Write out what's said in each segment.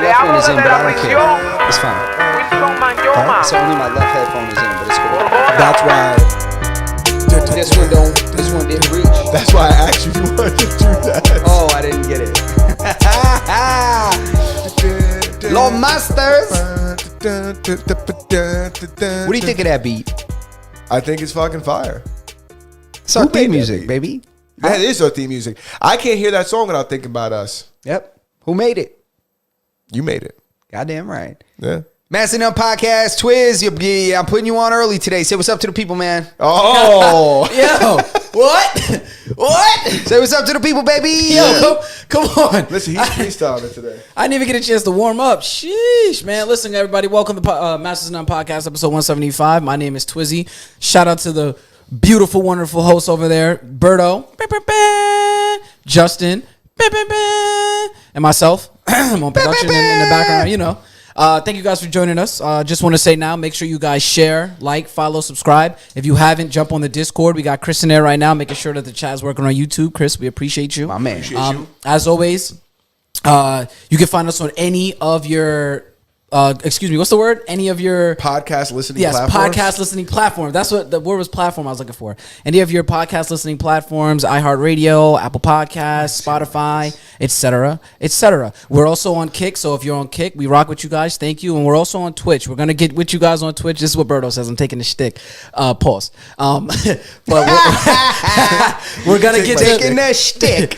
left one is in, but I don't care. It's fine. Right? So only my left headphone is in, but it's cool. That's why. This one didn't reach. That's why I asked you if you wanted to do that. Oh, I didn't get it. Law Masters. What do you think of that beat? I think it's fucking fire. It's our theme music, baby. That is our theme music. I can't hear that song without thinking about us. Yep. Who made it? You made it. Goddamn right. Yeah. Mastodon Podcast, Twiz, I'm putting you on early today. Say what's up to the people, man. Oh. Yo, what? What? Say what's up to the people, baby. Yo, come on. Listen, he's freestyling today. I didn't even get a chance to warm up. Sheesh, man. Listen, everybody. Welcome to Masters of None Podcast, episode 175. My name is Twizzy. Shout out to the beautiful, wonderful hosts over there. Berto, Justin, and myself. I'm on production in the background, you know. Thank you guys for joining us. Just want to say now, make sure you guys share, like, follow, subscribe. If you haven't, jump on the Discord. We got Chris in there right now, making sure that the chat's working on YouTube. Chris, we appreciate you. My man. As always, you can find us on any of your, what's the word? Any of your podcast listening platforms? platforms? Podcast listening platform. That's what the word was, platform I was looking for. Any of your podcast listening platforms, iHeartRadio, Apple Podcasts, Spotify, etc., etc. We're also on Kick, so if you're on Kick, we rock with you guys. Thank you. And we're also on Twitch. We're going to get with you guys on Twitch. This is what Berto says. I'm taking the shtick. Pause. But we're going to get taking that shtick.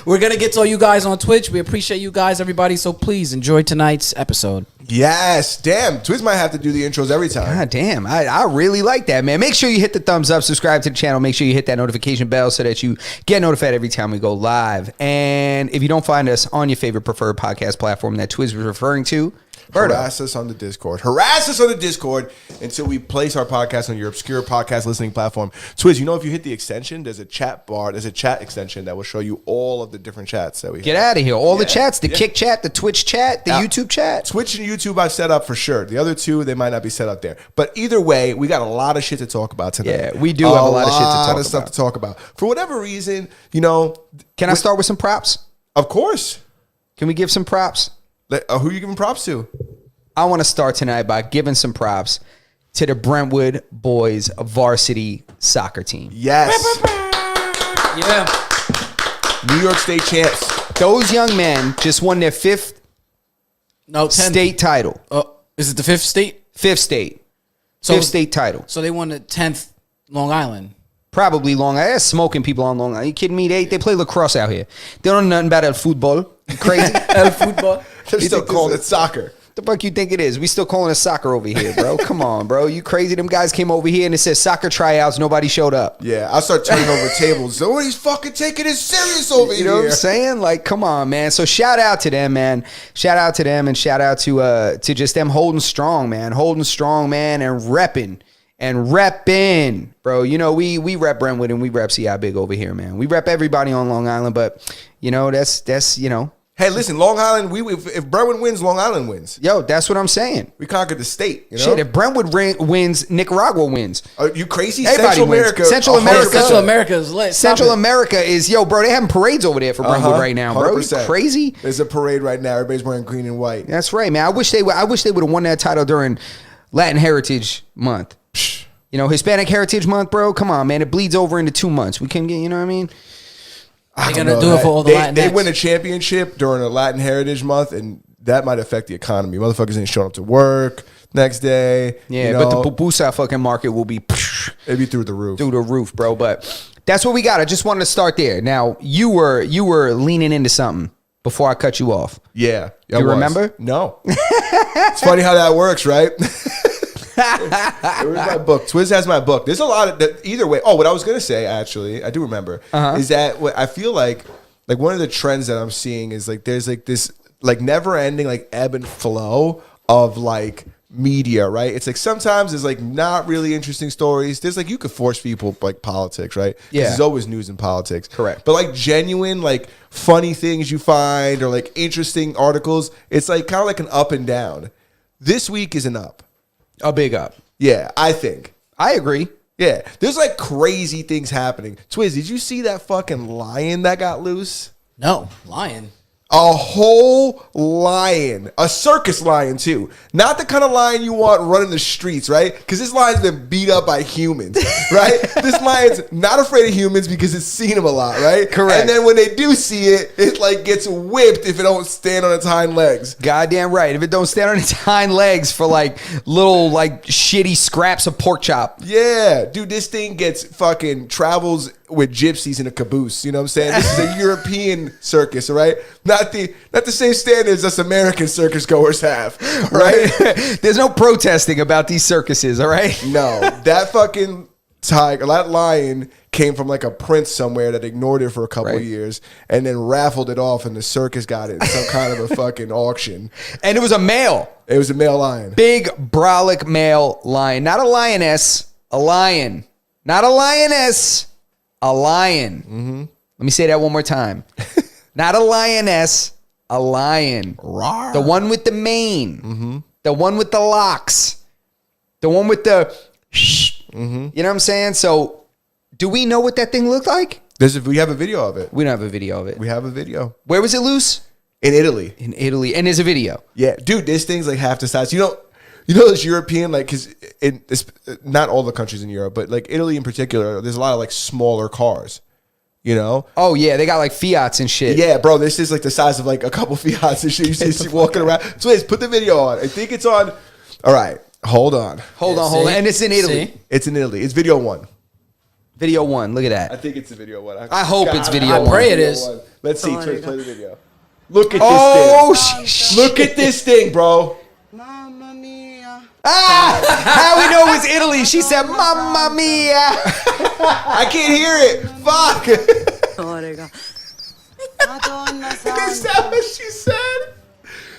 We're gonna get to all you guys on Twitch. We appreciate you guys, everybody. So please enjoy tonight's episode. Yes, damn. Twiz might have to do the intros every time. God damn, I really like that, man. Make sure you hit the thumbs up, subscribe to the channel. Make sure you hit that notification bell so that you get notified every time we go live. And if you don't find us on your favorite preferred podcast platform that Twiz was referring to, harass us on the Discord. Harass us on the Discord until we place our podcast on your obscure podcast listening platform. Twiz, you know, if you hit the extension, there's a chat bar. There's a chat extension that will show you all of the different chats that we get out of here. All the chats, the Kick chat, the Twitch chat, the YouTube chat. Twitch and YouTube I've set up for sure. The other two, they might not be set up there. But either way, we got a lot of shit to talk about tonight. Yeah, we do have a lot of shit to talk about. A lot of stuff to talk about. For whatever reason, you know. Can I start with some props? Of course. Can we give some props? Who are you giving props to? I want to start tonight by giving some props to the Brentwood boys varsity soccer team. Yes. Yeah. New York State champs. Those young men just won their fifth state title. Is it the fifth state? Fifth state. Fifth state title. So they won the 10th Long Island. Probably Long Island. There's smoking people on Long Island. Are you kidding me? They play lacrosse out here. They don't know nothing about el football. You crazy? El football. They're still calling it soccer. The fuck you think it is? We still calling it soccer over here, bro. Come on, bro. You crazy? Them guys came over here and it says soccer tryouts. Nobody showed up. Yeah, I'll start turning over tables. Nobody's fucking taking it serious over here. You know what I'm saying? Like, come on, man. So shout out to them, man. Shout out to them and shout out to just them holding strong, man. Holding strong, man, and repping. Bro. You know, we rep Brentwood and we rep CI Big over here, man. We rep everybody on Long Island, but you know, that's you know. Hey, listen, Long Island, if Brentwood wins, Long Island wins. Yo, that's what I'm saying. We conquered the state, you know? Shit, if Brentwood wins, Nicaragua wins. Are you crazy? Everybody wins. Central America is lit. Central America is, yo, bro, they having parades over there for Brentwood right now, bro. 100%. You crazy? There's a parade right now. Everybody's wearing green and white. That's right, man. I wish they would have won that title during Latin Heritage Month. You know, Hispanic Heritage Month, bro. Come on, man. It bleeds over into 2 months. We can get, you know what I mean? They're going to do it for all the Latin. They win a championship during a Latin Heritage Month, and that might affect the economy. Motherfuckers ain't showing up to work next day. Yeah, but the pupusa fucking market will be... It'd be through the roof. Through the roof, bro. But that's what we got. I just wanted to start there. Now, you were leaning into something before I cut you off. Yeah. You remember? No. It's funny how that works, right? Where's my book? Twiz has my book. There's a lot of that either way. Oh, what I was gonna say, actually, I do remember, is that what I feel like one of the trends that I'm seeing is like there's like this like never ending like ebb and flow of like media, right? It's like sometimes there's like not really interesting stories. There's like you could force people like politics, right? Yeah. There's always news in politics. Correct. But like genuine, like funny things you find or like interesting articles, it's like kind of like an up and down. This week is an up. A big up. Yeah, I think. I agree. Yeah. There's like crazy things happening. Twiz, did you see that fucking lion that got loose? No, lion. A whole lion, a circus lion too. Not the kind of lion you want running the streets, right? Because this lion's been beat up by humans, right? This lion's not afraid of humans because it's seen them a lot, right? Correct. And then when they do see it, it like gets whipped if it don't stand on its hind legs. Goddamn right. If it don't stand on its hind legs for like little like shitty scraps of pork chop. Yeah, dude, this thing gets fucking travels with gypsies in a caboose. You know what I'm saying? This is a European circus, all right? Not the same standards us American circus goers have, right? There's no protesting about these circuses, all right? No, that fucking tiger, that lion came from like a prince somewhere that ignored it for a couple of years and then raffled it off, and the circus got it in some kind of a fucking auction. And it was a male. It was a male lion. Big brolic male lion. Not a lioness, a lion. Not a lioness, a lion. Mm-hmm. Let me say that one more time. Not a lioness, a lion. Rawr. The one with the mane. Mm-hmm. The one with the locks. The one with the Mm-hmm. You know what I'm saying? So, do we know what that thing looked like? We have a video of it. We don't have a video of it. We have a video. Where was it loose? In Italy. In Italy. And there's a video. Yeah, dude, this thing's like half the size. You know this European, like, because not all the countries in Europe, but like Italy in particular, there's a lot of like smaller cars, you know? Oh, yeah. They got like Fiats and shit. Yeah, bro, this is like the size of like a couple Fiats and shit. You see walking around. So let's put the video on. I think it's on. All right, hold on. Hold on. And it's in Italy. See? It's in Italy. It's video one. Video one. Look at that. I think it's the video one. I hope it's video I one. pray it is. One. Let's see. Twitch, play the video. Look at this Oh, thing. Look at this thing, bro. Mamma mia. Ah, how we know it was Italy? She said, "Mamma mia." I can't hear it. Fuck. Oh, raga. Madonna Is santa. that what she said?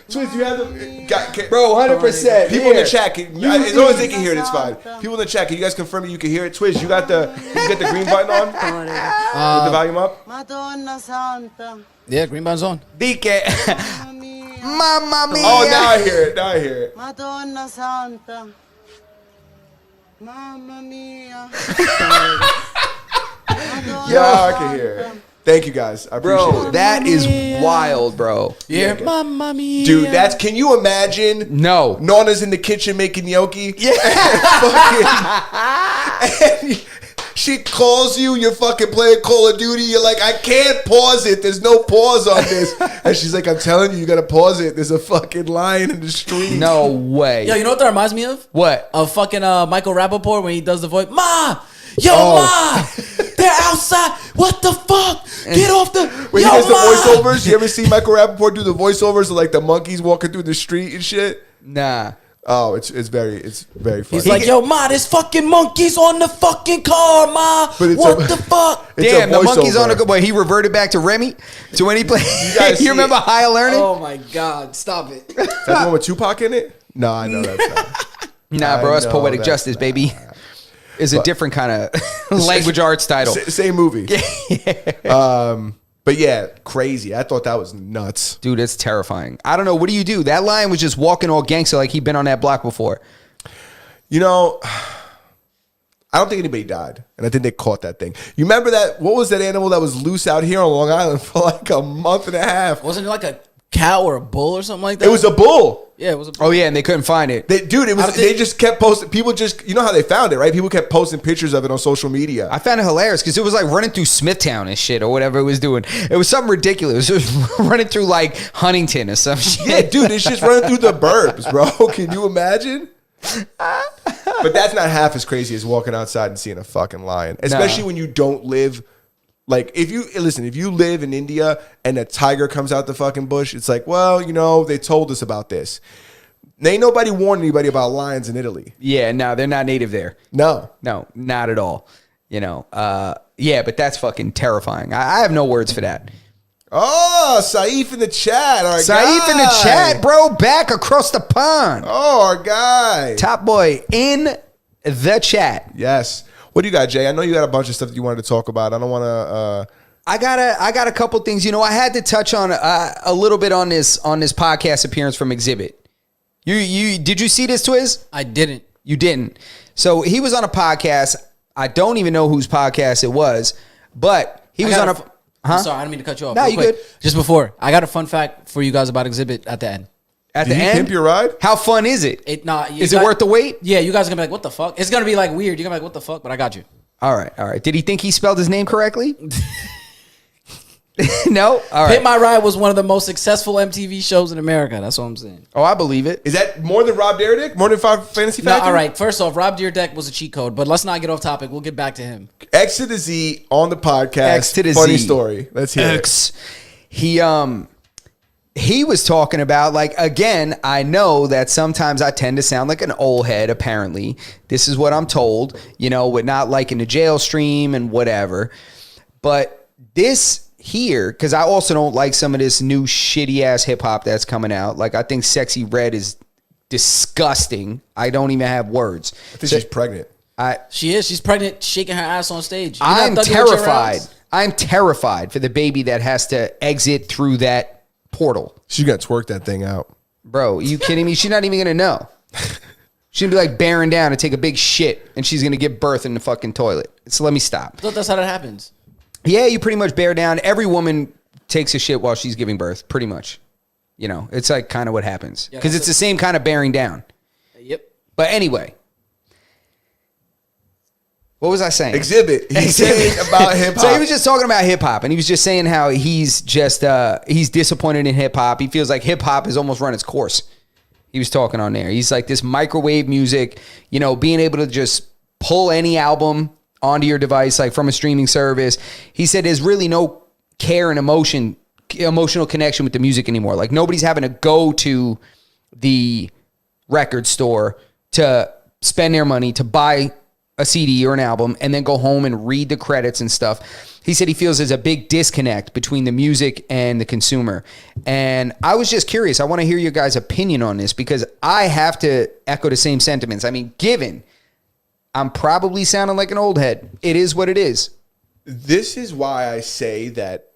Twitch, you have the Bro, 100%. people in the chat. As long as they can hear it, it's fine. People in the chat, can you guys confirm that you can hear it? Twitch, you got the green button on? Oh, raga. With the volume up? Madonna santa. Yeah, green button's on. Dice, Mamma mia. "Mamma mia." Oh, now I hear it. Now I hear it. Madonna santa. Mamma mia. Yeah, I can hear it. Thank you guys. I appreciate Bro, it. that is wild, bro. Yeah, mamma mia. Dude, can you imagine? No. Nana's in the kitchen making gnocchi. Yeah. And she calls you, you're fucking playing Call of Duty. You're like, I can't pause it. There's no pause on this. And she's like, I'm telling you, you gotta pause it. There's a fucking lion in the street. No way. Yo, you know what that reminds me of? What? Of fucking Michael Rappaport when he does the voice. Ma! Yo, Oh. Ma! They're outside. What the fuck? Get off the... When Yo, he does the Ma! voiceovers, you ever see Michael Rappaport do the voiceovers of like the monkeys walking through the street and shit? Nah. Oh, it's very funny. He's like, yo, Ma, there's fucking monkeys on the fucking car, Ma. But it's What a- the fuck? It's Damn, a the monkey's voiceover. on a good way. He reverted back to Remy to when he played. guys see You remember it. Higher Learning? Oh, my God. Stop it. Is that the one with Tupac in it? No, I know that's not. Nah, bro, I that's know Poetic that's Justice, not. baby. It's a different kind of language arts title. Same movie. But yeah, crazy. I thought that was nuts. Dude, it's terrifying. I don't know. What do you do? That lion was just walking all gangster like he'd been on that block before. You know, I don't think anybody died, and I think they caught that thing. You remember that? What was that animal that was loose out here on Long Island for like a month and a half? Wasn't it like a cow or a bull or something like that? It was a bull. Yeah, it was a bull. Oh, yeah, and they couldn't find it. Dude, it was. How did They they- just kept posting. People just, you know how they found it, right? People kept posting pictures of it on social media. I found it hilarious because it was like running through Smithtown and shit or whatever it was doing. It was something ridiculous. It was running through like Huntington or some shit. Yeah, dude, it's just running through the burbs, bro. Can you imagine? But that's not half as crazy as walking outside and seeing a fucking lion, especially when you don't live. Like, if you live in India and a tiger comes out the fucking bush, it's like, well, you know, they told us about this. Ain't nobody warned anybody about lions in Italy. Yeah, no, they're not native there. No. No, not at all. You know, yeah, but that's fucking terrifying. I have no words for that. Oh, Saif in the chat. Our Saif in the guy. chat, bro, back across the pond. Oh, our guy. Top boy in the chat. Yes. What do you got, Jay? I know you got a bunch of stuff that you wanted to talk about. I don't want to. I got a couple things. You know, I had to touch on a little bit on this podcast appearance from Exhibit. You did you see this, Twiz? I didn't. You didn't. So he was on a podcast. I don't even know whose podcast it was, but he was on a. I'm sorry, I didn't mean to cut you off. No, Real you quick. good. Just before, I got a fun fact for you guys about Exhibit at the end. At Did the he end, pimp your ride? how fun is it? Is it worth the wait? Yeah, you guys are gonna be like, what the fuck? It's gonna be like weird. You're gonna be like, what the fuck? But I got you. All right. Did he think he spelled his name correctly? No? All right. Pimp My Ride was one of the most successful MTV shows in America. That's what I'm saying. Oh, I believe it. Is that more than Rob Dyrdek? More than Fantasy No, Factory? all right. First off, Rob Dyrdek was a cheat code, but let's not get off topic. We'll get back to him. X to the Z on the podcast. X to the Funny Z. story. Let's hear it. X. He was talking about, like, again, I know that sometimes I tend to sound like an old head, apparently. This is what I'm told, with not liking the jail stream and whatever. But this here, because I also don't like some of this new shitty ass hip hop that's coming out. Like, I think Sexy Red is disgusting. I don't even have words. I think she's pregnant. She is. She's pregnant, shaking her ass on stage. You're I'm not thugging with your terrified. rounds? I'm terrified for the baby that has to exit through that portal. She's going to twerk that thing out. Bro, are you kidding me? She's not even going to know. She's going to be like bearing down and take a big shit, and she's going to give birth in the fucking toilet. So let me stop. I thought that's how that happens. Yeah, you pretty much bear down. Every woman takes a shit while she's giving birth, pretty much. It's like kind of what happens. Because it's the same kind of bearing down. Yep. But anyway. What was I saying? Exhibit. He's saying about hip hop. So he was just talking about hip hop, and he was just saying how he's just he's disappointed in hip hop. He feels like hip hop has almost run its course. He was talking on there. He's like, this microwave music, being able to just pull any album onto your device, like from a streaming service. He said there's really no care and emotional connection with the music anymore. Like, nobody's having to go to the record store to spend their money to buy a CD or an album and then go home and read the credits and stuff. He said he feels there's a big disconnect between the music and the consumer. And I was just curious. I want to hear your guys' opinion on this, because I have to echo the same sentiments. I mean, given I'm probably sounding like an old head, it is what it is. This is why I say that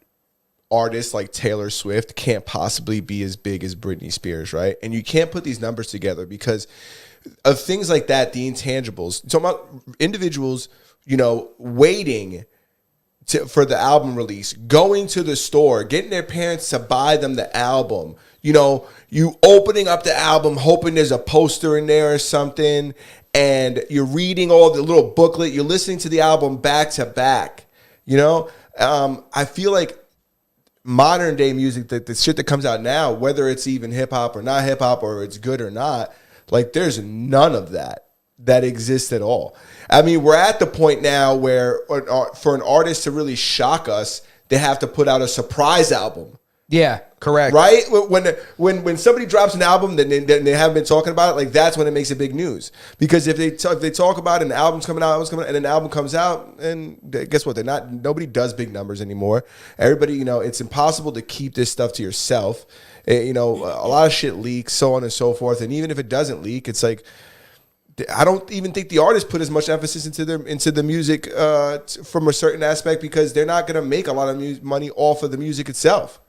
artists like Taylor Swift can't possibly be as big as Britney Spears, right? And you can't put these numbers together because of things like that, the intangibles. Talking about individuals, waiting for the album release, going to the store, getting their parents to buy them the album, you opening up the album, hoping there's a poster in there or something, and you're reading all the little booklet, you're listening to the album back to back, I feel like modern day music, the shit that comes out now, whether it's even hip hop or not hip hop, or it's good or not, like, there's none of that exists at all. I mean, we're at the point now where for an artist to really shock us, they have to put out a surprise album. Yeah, correct. Right? When somebody drops an album that they haven't been talking about it, like, that's when it makes it big news. Because if they talk about it and the album's coming out, and an album comes out, and guess what? Nobody does big numbers anymore. Everybody, it's impossible to keep this stuff to yourself. A lot of shit leaks, so on and so forth. And even if it doesn't leak, it's like, I don't even think the artists put as much emphasis into the music from a certain aspect, because they're not going to make a lot of money off of the music itself.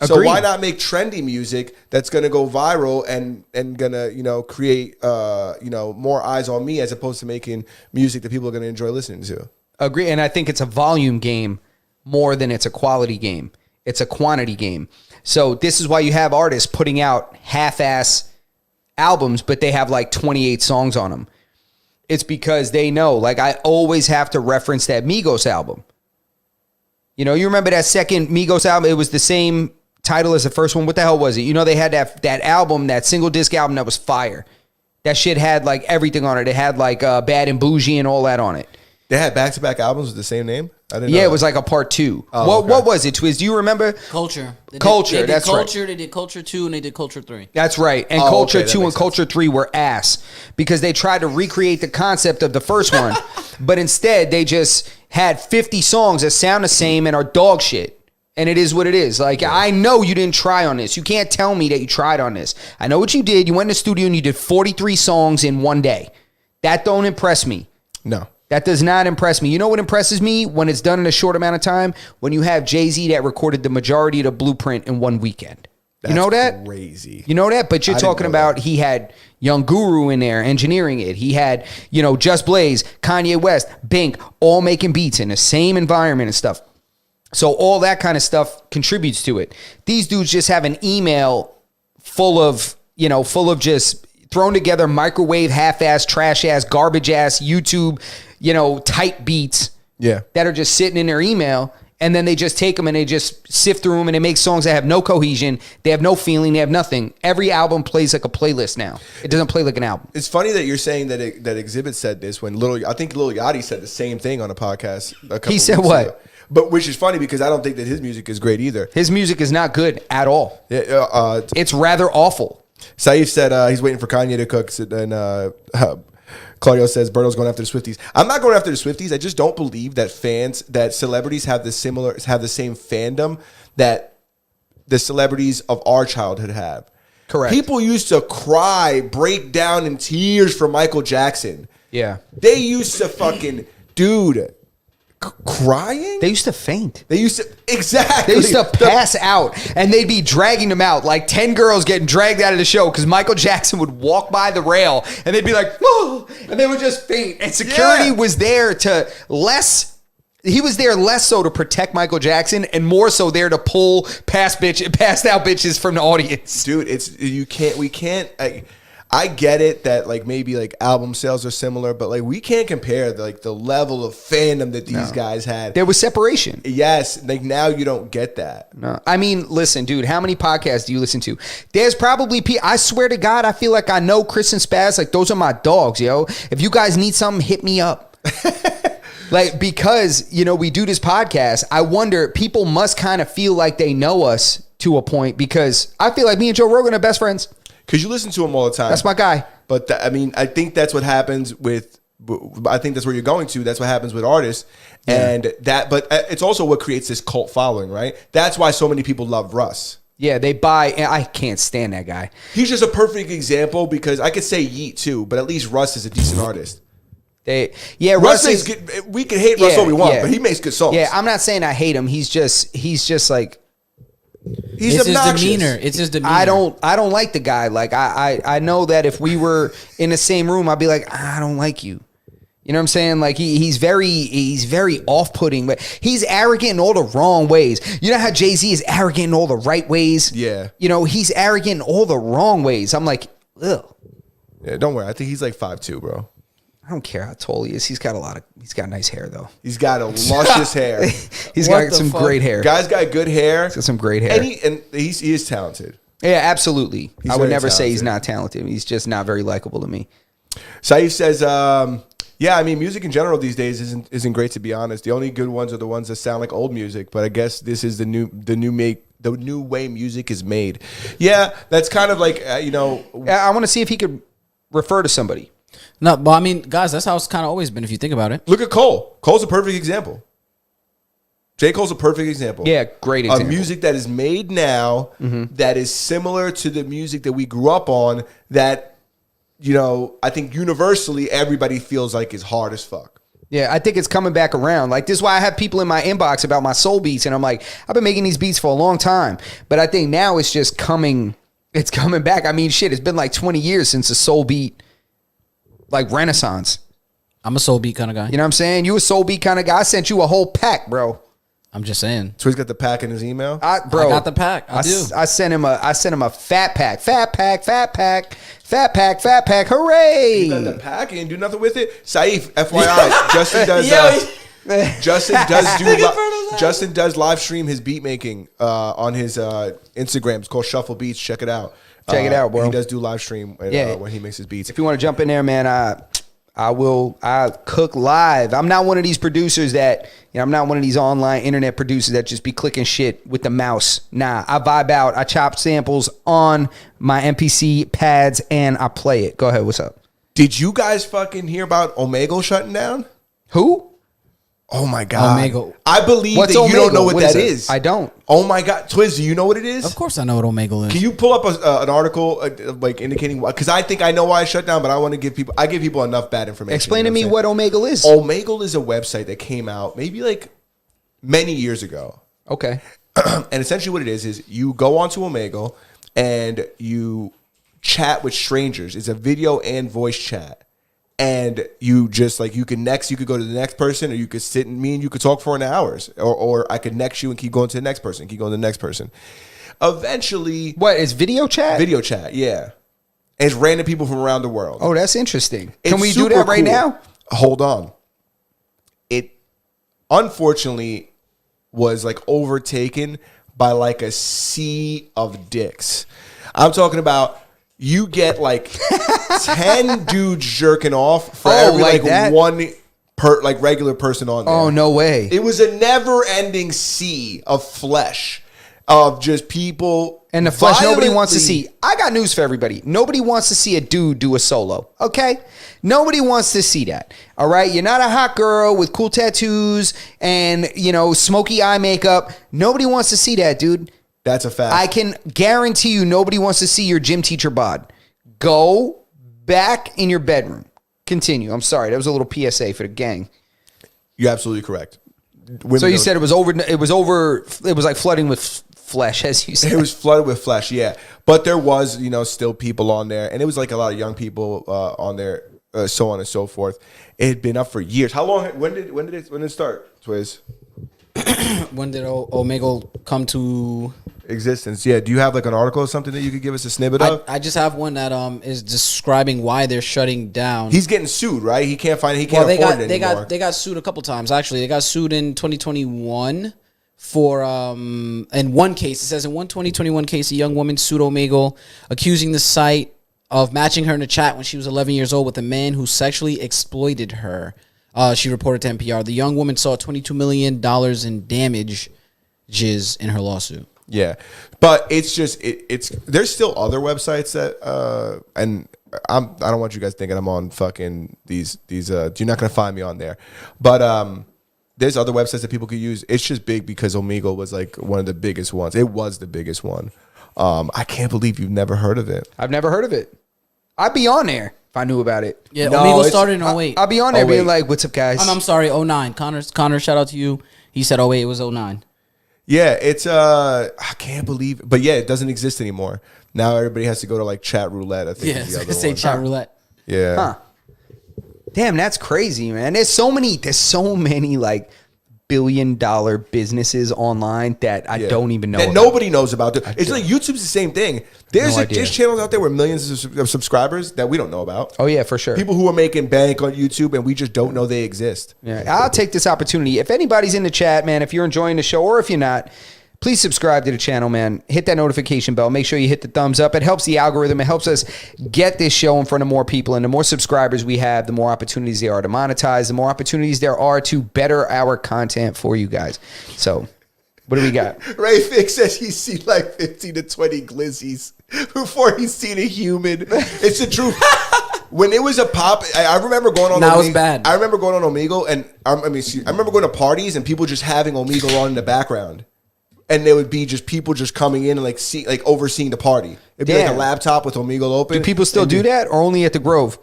So Agreed. why not make trendy music that's going to go viral and going to create more eyes on me, as opposed to making music that people are going to enjoy listening to. Agree. And I think it's a volume game more than it's a quality game. It's a quantity game. So this is why you have artists putting out half-ass albums, but they have like 28 songs on them. It's because they know, like, I always have to reference that Migos album. You remember that second Migos album? It was the same title as the first one. What the hell was it? They had that album, that single disc album that was fire. That shit had like everything on it. It had like Bad and Bougie and all that on it. They had back-to-back albums with the same name? I didn't know Yeah, that. it was like a part 2. Oh, okay. What was it, Twiz? Do you remember? Culture. Culture, that's right. Culture, they did Culture 2, and they did Culture 3. That's right. And Oh, Culture okay, that 2 and makes Culture 3 were ass because they tried to recreate the concept of the first one, but instead they just had 50 songs that sound the same and are dog shit. And it is what it is. Like, I know you didn't try on this. You can't tell me that you tried on this. I know what you did. You went in the studio and you did 43 songs in one day. That don't impress me. No. That does not impress me. You know what impresses me when it's done in a short amount of time? When you have Jay-Z that recorded the majority of the Blueprint in one weekend. You know that? Crazy. You know that? But you're I didn't talking know about that. he had Young Guru in there engineering it. He had, Just Blaze, Kanye West, Bink, all making beats in the same environment and stuff. So all that kind of stuff contributes to it. These dudes just have an email full of just thrown together microwave, half-ass, trash-ass, garbage-ass YouTube, type beats Yeah. that are just sitting in their email. And then they just take them and they just sift through them and they make songs that have no cohesion. They have no feeling. They have nothing. Every album plays like a playlist now. It doesn't play like an album. It's funny that you're saying that Exhibit said this when I think Lil Yachty said the same thing on a podcast. He said what? Ago. But which is funny because I don't think that his music is great either. His music is not good at all. Yeah, It's rather awful. Saif said he's waiting for Kanye to cook, and Claudio says Berto's going after the Swifties. I'm not going after the Swifties. I just don't believe that celebrities have the same fandom that the celebrities of our childhood have. Correct. People used to cry, break down in tears for Michael Jackson. Yeah. They used to fucking, dude, crying? They used to faint. They used to, exactly. They used to pass out, and they'd be dragging them out, like 10 girls getting dragged out of the show because Michael Jackson would walk by the rail, and they'd be like, oh, and they would just faint. And security was there he was there less so to protect Michael Jackson and more so there to pull passed out bitches from the audience. Dude, we can't. I get it that like maybe like album sales are similar, but like we can't compare the level of fandom that these guys had. There was separation. Yes, like now you don't get that. No, I mean, listen, dude, how many podcasts do you listen to? There's probably I swear to God, I feel like I know Chris and Spaz. Like those are my dogs, yo. If you guys need something, hit me up. Like, because, we do this podcast, I wonder, people must kind of feel like they know us to a point because I feel like me and Joe Rogan are best friends. Because you listen to him all the time. That's my guy. But I think that's what happens I think that's where you're going to. That's what happens with artists. Yeah. But it's also what creates this cult following, right? That's why so many people love Russ. Yeah, they buy, and I can't stand that guy. He's just a perfect example because I could say Yeet too, but at least Russ is a decent artist. Russ is good. We can hate Russ all we want, but he makes good songs. Yeah, I'm not saying I hate him. He's just like, he's obnoxious. It's his demeanor. I don't like the guy. Like I know that if we were in the same room, I'd be like, I don't like you. You know what I'm saying? Like he's very off-putting, but he's arrogant in all the wrong ways. You know how Jay-Z is arrogant in all the right ways? Yeah. He's arrogant in all the wrong ways. I'm like, ugh. Yeah, don't worry. I think he's like 5'2", bro. I don't care how tall he is. He's got nice hair though. He's got a luscious hair. He's got some great hair. Guy's got good hair. He's got some great hair. And he is talented. Yeah, absolutely. He's I would very never say he's talented. not talented. He's just not very likable to me. Saif says, yeah, I mean, music in general these days isn't great, to be honest. The only good ones are the ones that sound like old music. But I guess this is the new way music is made. Yeah, that's kind of like I want to see if he could refer to somebody. No, but I mean, guys, that's how it's kind of always been if you think about it. Look at Cole. Cole's a perfect example. J. Cole's a perfect example. Yeah, great example. Of music that is made now that is similar to the music that we grew up on that, I think universally everybody feels like is hard as fuck. Yeah, I think it's coming back around. Like, this is why I have people in my inbox about my soul beats, and I'm like, I've been making these beats for a long time. But I think now it's just coming back. I mean, shit, it's been like 20 years since the soul beat, like, renaissance. I'm a soul beat kind of guy. You know what I'm saying? You a soul beat kind of guy. I sent you a whole pack, bro. I'm just saying. So he's got the pack in his email? Bro, I got the pack. I do. I sent him a fat pack. Hooray! You got the pack and do nothing with it? Saif, FYI, Justin does live stream his beat making on his Instagram. It's called Shuffle Beats. Check it out. Check it out, bro. He does do live stream when he makes his beats. If you want to jump in there, man, I cook live. I'm not one of these producers that, I'm not one of these online internet producers that just be clicking shit with the mouse. Nah, I vibe out. I chop samples on my MPC pads and I play it. Go ahead. What's up? Did you guys fucking hear about Omegle shutting down? Who? Oh my God. Omegle. I believe What's that you don't Omegle? know what that it? is. I don't. Oh my God. Twiz, do you know what it is? Of course I know what Omegle is. Can you pull up an article like indicating why? Because I think I know why I shut down, but I want to give people enough bad information. Explain to me what Omegle is. Omegle is a website that came out maybe like many years ago. Okay. And essentially what it is you go onto Omegle and you chat with strangers. It's a video and voice chat. and you just like you could go to the next person, or you could sit and me and you could talk for an hours, or I could next you and keep going to the next person, keep going to the next person. Eventually, What is video chat? video chat, yeah, and it's random people from around the world. Oh, that's interesting. Can It's we do super that right cool. now? Hold on. It unfortunately was like overtaken by like a sea of dicks. I'm talking about you get like 10 dudes jerking off for every like like that? one regular person on there. Oh, no way. It was a never-ending sea of flesh of just people And the flesh nobody wants to violently- see. I got news for everybody. Nobody wants to see a dude do a solo. Okay? Nobody wants to see that. All right? You're not a hot girl with cool tattoos and, smoky eye makeup. Nobody wants to see that, dude. That's a fact. I can guarantee you nobody wants to see your gym teacher bod. Go back in your bedroom. Continue. I'm sorry. That was a little PSA for the gang. You're absolutely correct. So you said it was like flooding with flesh, as you said. It was flooded with flesh, yeah. But there was, still people on there, and it was like a lot of young people on there, so on and so forth. It had been up for years. How long? When did it start? Twiz When did Omegle come to? existence? Yeah. Do you have like an article or something that you could give us a snippet of? I just have one that is describing why they're shutting down. He's getting sued, right? He can't find it. He can't they afford got it they anymore. got they got sued a couple times actually. They got sued in 2021 for in one case. It says in one 2021 case, a young woman sued Omegle, accusing the site of matching her in a chat when she was 11 years old with a man who sexually exploited her. She reported to NPR. The young woman saw $22 million in damages in her lawsuit. Yeah, but it's just it's there's still other websites that and I don't want you guys thinking I'm on fucking these you're not gonna find me on there, but there's other websites that people could use. It's just big because Omegle was like one of the biggest ones. It was the biggest one. I can't believe you've never heard of it. I've never heard of it. I'd be on there if I knew about it. Yeah, No, Omegle it's- started in 08. I'll be on there 08. being like, "What's up, guys?" I'm sorry, 09. Connor, shout out to you. He said 08, it was 09. Yeah, it's I can't believe, but yeah, it doesn't exist anymore. Now everybody has to go to like Chat Roulette. I think Yeah, is the other say one. chat roulette. Yeah. Huh. Damn, that's crazy, man. There's so many like billion-dollar businesses online that I Yeah. don't even know. That about. nobody knows about. It's like YouTube's the same thing. There's No idea. there's channels out there with millions of subscribers that we don't know about. Oh yeah, for sure. People who are making bank on YouTube and we just don't know they exist. Yeah, I'll take this opportunity. If anybody's in the chat, man, if you're enjoying the show or if you're not, please subscribe to the channel, man. Hit that notification bell. Make sure you hit the thumbs up. It helps the algorithm. It helps us get this show in front of more people. And the more subscribers we have, the more opportunities there are to monetize, the more opportunities there are to better our content for you guys. So, what do we got? Ray Fick says he's seen like 15 to 20 glizzies before he's seen a human. It's the truth. When it was a pop, I remember going on. Nah, it was bad. I remember going on Omegle, and I remember going to parties and people just having Omegle on in the background, and there would be just people just coming in and like overseeing the party. It'd be like Damn. a laptop with Omegle open. Do people still do that or only at the Grove?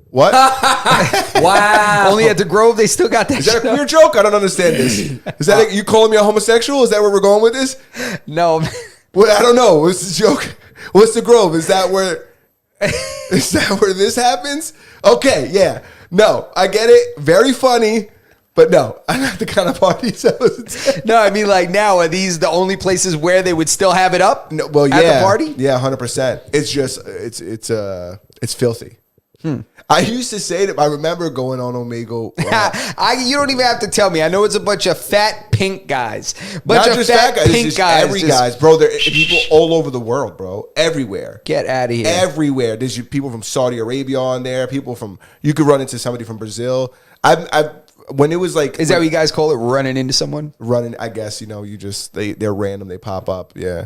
What? Wow. Only at the Grove, they still got that Is that a shit up? queer joke? I don't understand this. Is that you calling me a homosexual? Is that where we're going with this? No. Well, I don't know. What's the joke? What's the Grove? Is that where this happens? Okay, yeah. No, I get it. Very funny, but no, I'm not the kind of parties I was. No, I mean, like now, are these the only places where they would still have it up? No, well, yeah, At the party? yeah, 100%. It's just it's filthy. I used to say that. I remember going on Omegle. You don't even have to tell me. I know it's a bunch of fat pink guys. Not just fat guys, it's pink just guys. every just guys, bro. There are people all over the world, bro. Everywhere. Get out of here. Everywhere. There's people from Saudi Arabia on there. People from you could run into somebody from Brazil. I when it was like Is that what you guys call it? Running into someone? running? I guess you just they're random. They pop up. Yeah.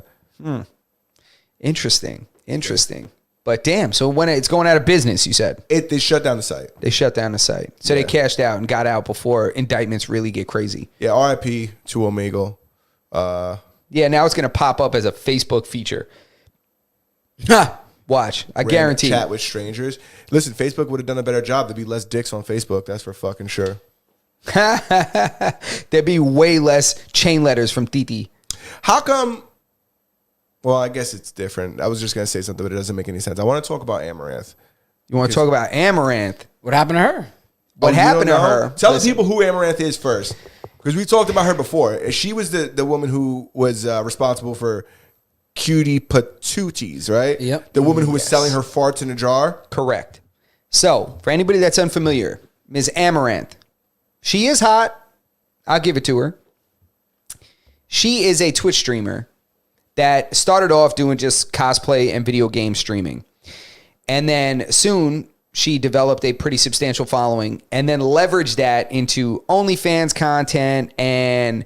Interesting. But damn, so when it's going out of business, you said They shut down the site. they shut down the site, so they Yeah. cashed out and got out before indictments really get crazy. Yeah. RIP to Omegle. Yeah, now it's gonna pop up as a Facebook feature. Watch, I Random guarantee. Chat with strangers. Listen, Facebook would have done a better job. There'd be less dicks on Facebook. That's for fucking sure. There'd be way less chain letters from Titi. How come? Well, I guess it's different. I was just gonna say something, but it doesn't make any sense. I want to talk about Amaranth. You want to talk about Amaranth? What happened to her? What you happened don't to know? her? Tell Listen. the people who Amaranth is first. Because we talked about her before. She was the woman who was responsible for Cutie Patooties, right? Yep. The woman who was selling her farts in a jar. Correct. So, for anybody that's unfamiliar, Ms. Amaranth, she is hot. I'll give it to her. She is a Twitch streamer that started off doing just cosplay and video game streaming. And then soon she developed a pretty substantial following and then leveraged that into OnlyFans content and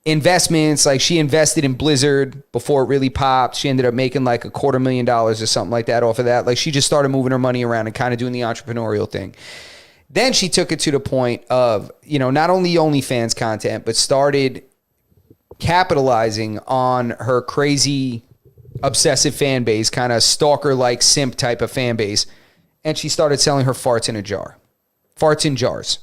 investments. Like she invested in Blizzard before it really popped. She ended up making like $250,000 or something like that off of that. Like she just started moving her money around and kind of doing the entrepreneurial thing. Then she took it to the point of, not only OnlyFans content, but started capitalizing on her crazy obsessive fan base, kind of stalker-like simp type of fan base. And she started selling her farts in a jar. Farts in jars.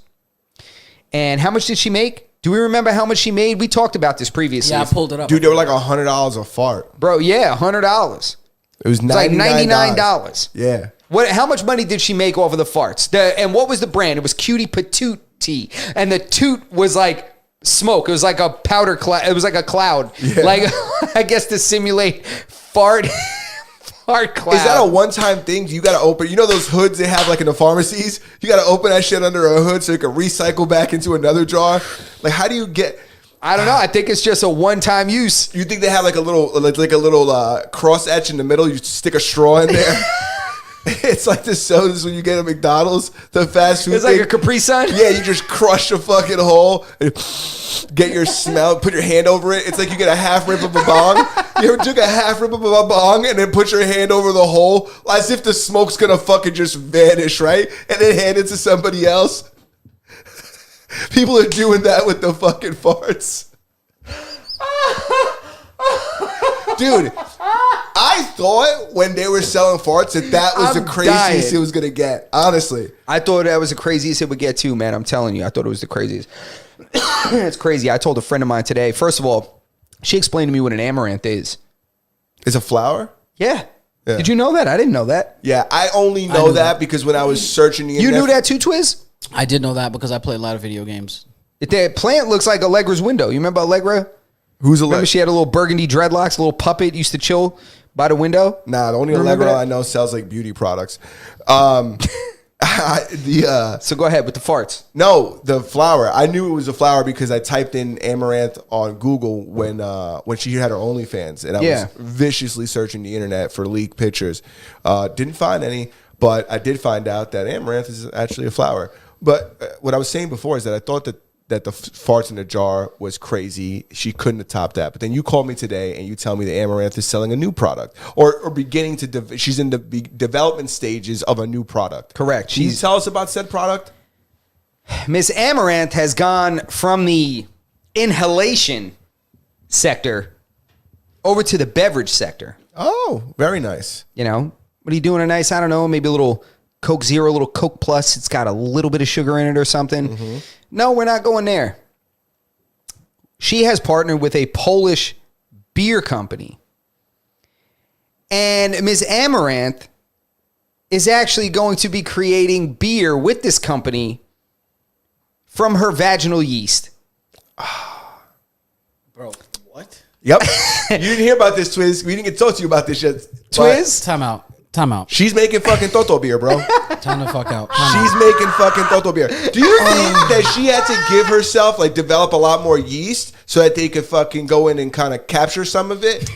And how much did she make? Do we remember how much she made? We talked about this previously. Yeah, I pulled it up. Dude, they were like $100 a fart. Bro, yeah, $100. It was It's like $99. $99. Yeah. How much money did she make off of the farts? And what was the brand? It was Cutie Patootie. And the toot was like smoke. It was like a powder cloud. It was like a cloud. Yeah. Like, I guess to simulate fart cloud. Is that a one-time thing? You got to open, those hoods they have like in the pharmacies? You got to open that shit under a hood so it can recycle back into another jar? Like, how do you get... I don't know. I think it's just a one-time use. You think they have like a little cross etch in the middle? You stick a straw in there? It's like the sodas when you get at McDonald's, the fast food It's like thing. a Capri Sun? Yeah, you just crush a fucking hole, and get your smell, put your hand over it. It's like you get a half rip of a bong. You ever took a half rip of a bong and then put your hand over the hole as if the smoke's gonna fucking just vanish, right? And then hand it to somebody else. People are doing that with the fucking farts. Dude, I thought when they were selling farts that was I'm the craziest dying. it was going to get. Honestly. I thought that was the craziest it would get too, man. I'm telling you. I thought it was the craziest. It's crazy. I told a friend of mine today. First of all, she explained to me what an amaranth is. It's a flower? Yeah. Yeah. Did you know that? I didn't know that. Yeah, I only know knew that because when I was searching the You internet. knew that too, Twiz? I did know that because I play a lot of video games. That plant looks like Allegra's window. You remember Allegra? Who's a Remember she had a little burgundy dreadlocks, a little puppet used to chill by the window? Nah, the only Remember Allegro that? I know sells like beauty products. So go ahead with the farts. No, the flower. I knew it was a flower because I typed in amaranth on Google when she had her OnlyFans, and I Yeah. was viciously searching the internet for leaked pictures. Didn't find any, but I did find out that amaranth is actually a flower. But what I was saying before is that I thought that the farts in a jar was crazy. She couldn't have topped that. But then you call me today and you tell me that Amaranth is selling a new product or beginning to, she's in the development stages of a new product. Correct. Can you tell us about said product? Miss Amaranth has gone from the inhalation sector over to the beverage sector. Oh, very nice. What are you doing? A nice, I don't know, maybe a little Coke Zero, a little Coke Plus. It's got a little bit of sugar in it or something. Mm-hmm. No, we're not going there. She has partnered with a Polish beer company. And Ms. Amaranth is actually going to be creating beer with this company from her vaginal yeast. Bro, what? Yep. You didn't hear about this, Twiz. We didn't get to talk to you about this yet. Twiz? Time out. Time out. She's making fucking Toto beer, bro. Time the fuck out. Time She's out. making fucking Toto beer. Do you think that she had to give herself, like, develop a lot more yeast so that they could fucking go in and kind of capture some of it?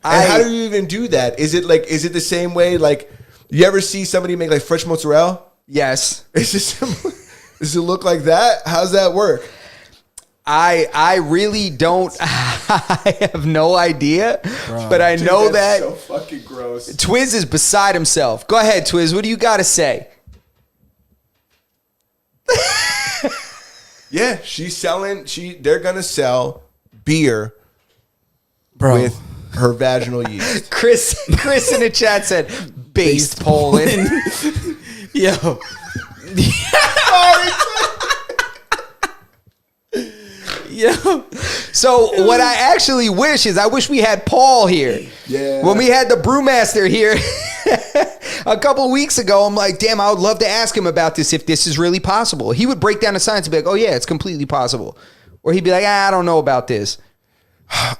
And how do you even do that? Is it the same way, like, you ever see somebody make, like, fresh mozzarella? Yes. Does it look like that? How's that work? I really don't. I have no idea, but I know that so fucking gross. Twiz is beside himself. Go ahead, Twiz. What do you got to say? Yeah, they're gonna sell beer Bro. with her vaginal yeast. Chris in the chat said, based Poland. Yo. Yo. So what I actually wish is I wish we had Paul here. Yeah. When we had the brewmaster here. a couple weeks ago, I'm like, damn, I would love to ask him about this if this is really possible. He would break down the science and be like, oh yeah, it's completely possible. Or he'd be like, I don't know about this.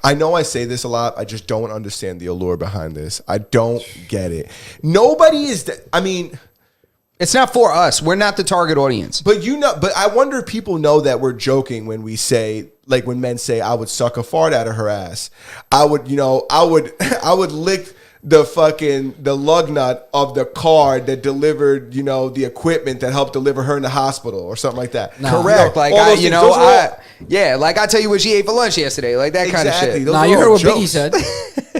I know I say this a lot. I just don't understand the allure behind this. I don't get it. Nobody is. I mean, it's not for us. We're not the target audience. but but I wonder if people know that we're joking when we say, like, when men say, "I would suck a fart out of her ass." I would lick the lug nut of the car that delivered, the equipment that helped deliver her in the hospital or something like that. No. Correct. Like, all those things, those are all- like I tell you what she ate for lunch yesterday. Like that kind of Exactly. shit. Those Nah, are you all heard what jokes. Biggie said.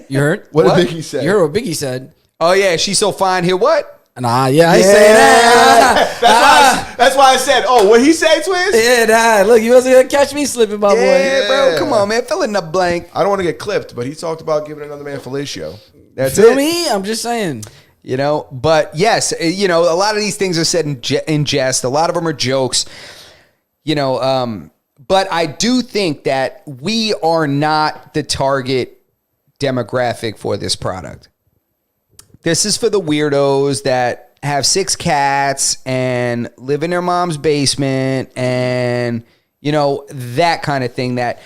You heard? What did Biggie say? You heard what Biggie said. Oh yeah, she's so fine. Here, what? Nah, yeah, I ain't saying that. That's why I said, oh, what he say, Twiz? Yeah, nah. Look, you wasn't gonna catch me slipping, my boy. Yeah, bro. Yeah. Come on, man. Fill in the blank. I don't want to get clipped, but he talked about giving another man fellatio. That's Feel it. me? I'm just saying. But yes, a lot of these things are said in jest. A lot of them are jokes. But I do think that we are not the target demographic for this product. This is for the weirdos that have 6 cats and live in their mom's basement and, that kind of thing, that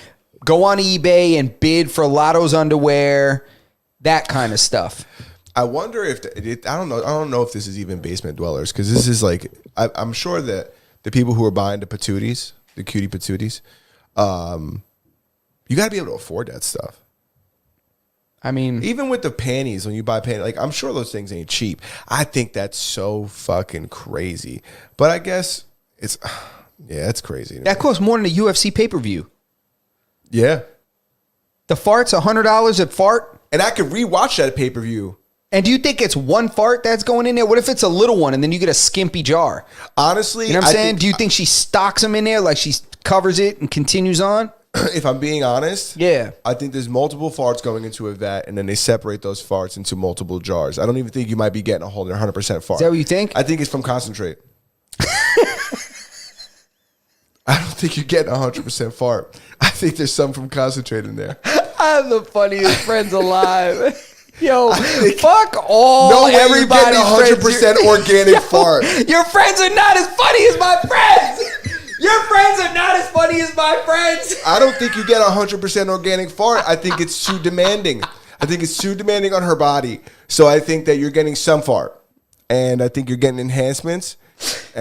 go on eBay and bid for Lotto's underwear, that kind of stuff. I wonder if I don't know. I don't know if this is even basement dwellers, because this is like I'm sure that the people who are buying the patooties, the cutie patooties, you got to be able to afford that stuff. I mean, Even with the panties, when you buy panties, like, I'm sure those things ain't cheap. I think that's so fucking crazy. But I guess it's crazy. that costs more than a UFC pay-per-view. Yeah. The fart's $100 a fart. And I could rewatch that pay-per-view. And do you think it's one fart that's going in there? What if it's a little one and then you get a skimpy jar? Honestly, You know what I'm saying? Do you think she stocks them in there, like she covers it and continues on? if I'm being honest, Yeah. I think there's multiple farts going into a vat, and then they separate those farts into multiple jars. I don't even think you might be getting a whole 100% fart. Is that what you think? I think it's from concentrate. I don't think you're getting 100% fart. I think there's some from concentrate in there. I have the funniest friends alive. Yo, fuck all No way you're everybody's getting 100% organic fart. Your friends are not as funny as my friends. Your friends are not as funny as my friends. I don't think you get 100% organic fart. I think it's too demanding. I think it's too demanding on her body. So I think that you're getting some fart. And I think you're getting enhancements.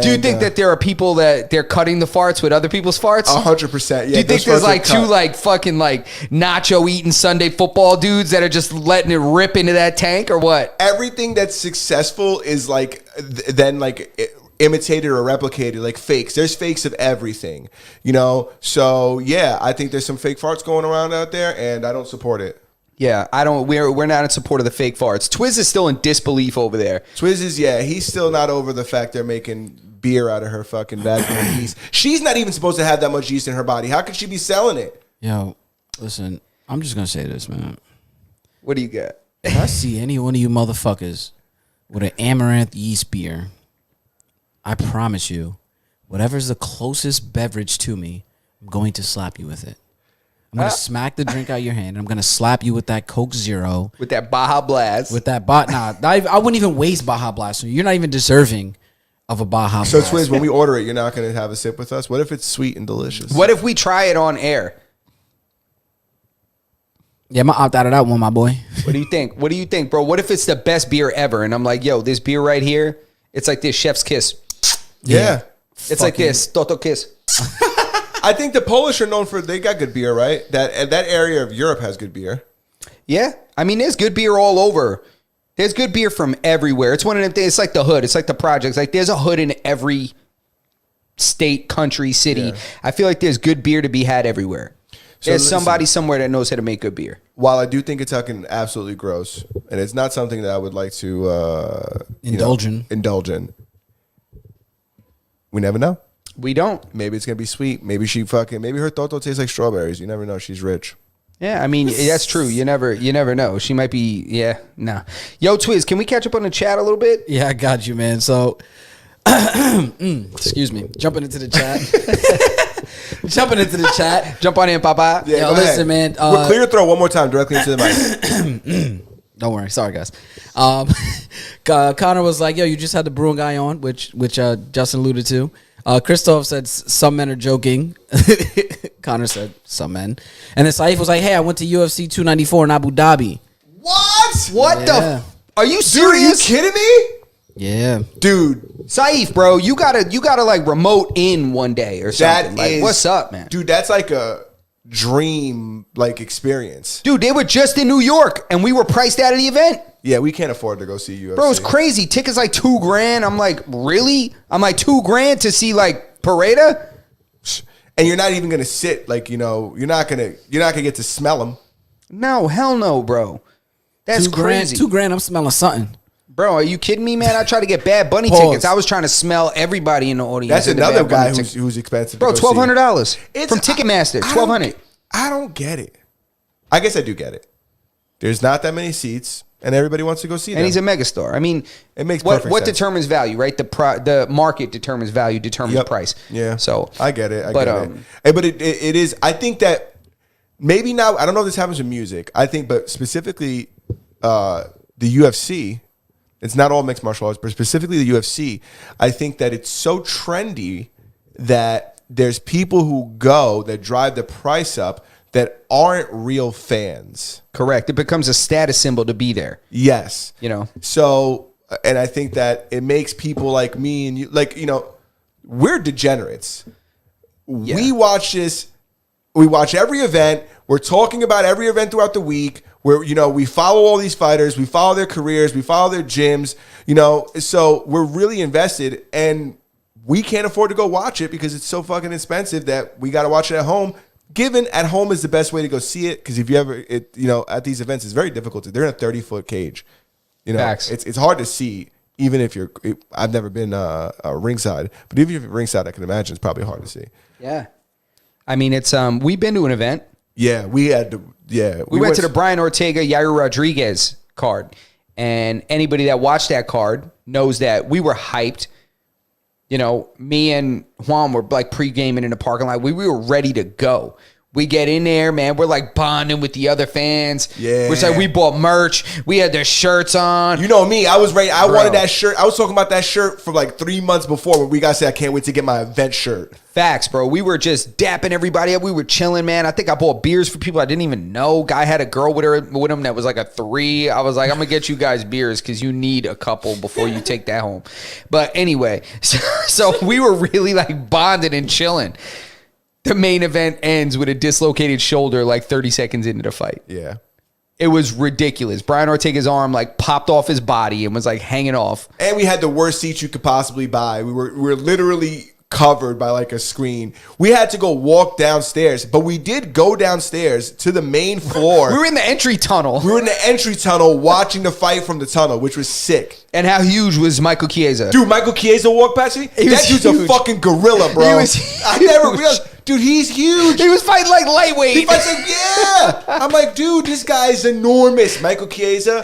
Do you think that there are people that they're cutting the farts with other people's farts? 100%. Yeah, Do you think those there's farts are like two cut. like fucking like nacho eating Sunday football dudes that are just letting it rip into that tank or what? Everything that's successful is like then like imitated or replicated, like fakes. There's fakes of everything, you know? So yeah, I think there's some fake farts going around out there, and I don't support it. Yeah, I don't. We're not in support of the fake farts. Twiz is still in disbelief over there. Twiz is, he's still not over the fact they're making beer out of her fucking vaginal yeast. She's not even supposed to have that much yeast in her body. How could she be selling it? Yo, listen, I'm just gonna say this, man. What do you got? If I see any one of you motherfuckers with an amaranth yeast beer, I promise you, whatever's the closest beverage to me, I'm going to slap you with it. I'm gonna smack the drink out your hand, and I'm gonna slap you with that Coke Zero. With that Baja Blast. With that I wouldn't even waste Baja Blast. You're not even deserving of a Baja So Blast. Twiz, when we order it, you're not going to have a sip with us? What if it's sweet and delicious? What if we try it on air? Yeah, I'm gonna opt out of that one, my boy. What do you think? What do you think, bro? What if it's the best beer ever? And I'm like, yo, this beer right here, it's like this chef's kiss. Yeah. It's like this Toto kiss. I think the Polish are known they got good beer, right? That area of Europe has good beer. Yeah. I mean, there's good beer all over. There's good beer from everywhere. It's one of them things. It's like the hood. It's like the projects. Like there's a hood in every state, country, city. Yeah. I feel like there's good beer to be had everywhere. So There's listen. somebody somewhere that knows how to make good beer. While I do think it's fucking absolutely gross, and it's not something that I would like to indulge in. We never know. We don't. Maybe it's gonna be sweet. Maybe maybe her Toto tastes like strawberries. You never know. She's rich. Yeah, I mean, that's true. You never know. She might be, nah. Yo, Twiz, can we catch up on the chat a little bit? Yeah, I got you, man. So, excuse me, jumping into the chat. Jump on in, Papa. Yeah, Yo, go listen, ahead. man. Clear your throat one more time directly into the mic. Don't worry. Sorry, guys. Connor was like, yo, you just had the Bruin guy on, which Justin alluded to. Christoph said some men are joking. Connor said some men. And then Saif was like, hey, I went to UFC 294 in Abu Dhabi. What? What the? Are you Dude, are you serious? kidding me? Yeah. Dude, Saif, bro, you gotta like remote in one day or something. that Like, is what's up, man? Dude, that's like a dream like experience. Dude, they were just in New York and we were priced out of the event. Yeah, we can't afford to go see UFC. Bro, it's crazy. Tickets like $2,000. I'm like, really? I'm like $2,000 to see like Pareda? And you're not even gonna sit, like, you're not gonna get to smell them. No, hell no, bro. That's crazy. $2,000. I'm smelling something. Bro, are you kidding me, man? I tried to get Bad Bunny Pause. tickets. I was trying to smell everybody in the audience. That's in the another Bad Bunny guy ticket. who's expensive. Bro, to go see. $1,200 It's- from Ticketmaster. $1,200. I don't get it. I guess I do get it. There's not that many seats, and everybody wants to go see them. And he's a megastar. I mean, It makes what perfect sense. determines value, right? The market determines value, determines Yep. price. Yeah. So I get it. but, Get it. Hey, but it is. I think that maybe now. I don't know if this happens with music. I think, but specifically, the UFC. It's not all mixed martial arts, but specifically the UFC. I think that it's so trendy that there's people who go that drive the price up that aren't real fans. correct. It becomes a status symbol to be there. Yes. You know. So, and I think that it makes people like me and you, like, we're degenerates. Yeah. We watch this. We watch every event. We're talking about every event throughout the week. Where we follow all these fighters, we follow their careers, we follow their gyms. So we're really invested, and we can't afford to go watch it because it's so fucking expensive that we got to watch it at home. Given at home is the best way to go see it, because if you ever at these events, it's very difficult. They're in a 30-foot cage. Facts. It's hard to see. Even if I've never been ringside, but even if you're ringside, I can imagine it's probably hard to see. Yeah. I mean, it's we've been to an event. Yeah, we had to. Yeah, We went to the Brian Ortega, Yair Rodriguez card. And anybody that watched that card knows that we were hyped. Me and Juan were like pre-gaming in the parking lot. We were ready to go. We get in there, man. We're like bonding with the other fans. Yeah. We're like, we bought merch. We had their shirts on. You know me. I was ready. I Bro. wanted that shirt. I was talking about that shirt for like 3 months before when we got to say I can't wait to get my event shirt. Facts, bro. We were just dapping everybody up. We were chilling, man. I think I bought beers for people I didn't even know. Guy had a girl with him that was like a 3. I was like, I'm gonna get you guys beers because you need a couple before you take that home. But anyway, so we were really like bonded and chilling. The main event ends with a dislocated shoulder like 30 seconds into the fight. Yeah. It was ridiculous. Brian Ortega's arm like popped off his body and was like hanging off. And we had the worst seats you could possibly buy. We were literally covered by like a screen. We had to go walk downstairs, but we did go downstairs to the main floor. We were in the entry tunnel. We were in the entry tunnel watching the fight from the tunnel, which was sick. And how huge was Michael Chiesa? Dude, Michael Chiesa walked past me. He was That dude's a huge. fucking gorilla, bro. He was I never huge. realized. Dude, he's huge. He was fighting like lightweight. He fights like, yeah. I'm like, dude, this guy's enormous. Michael Chiesa,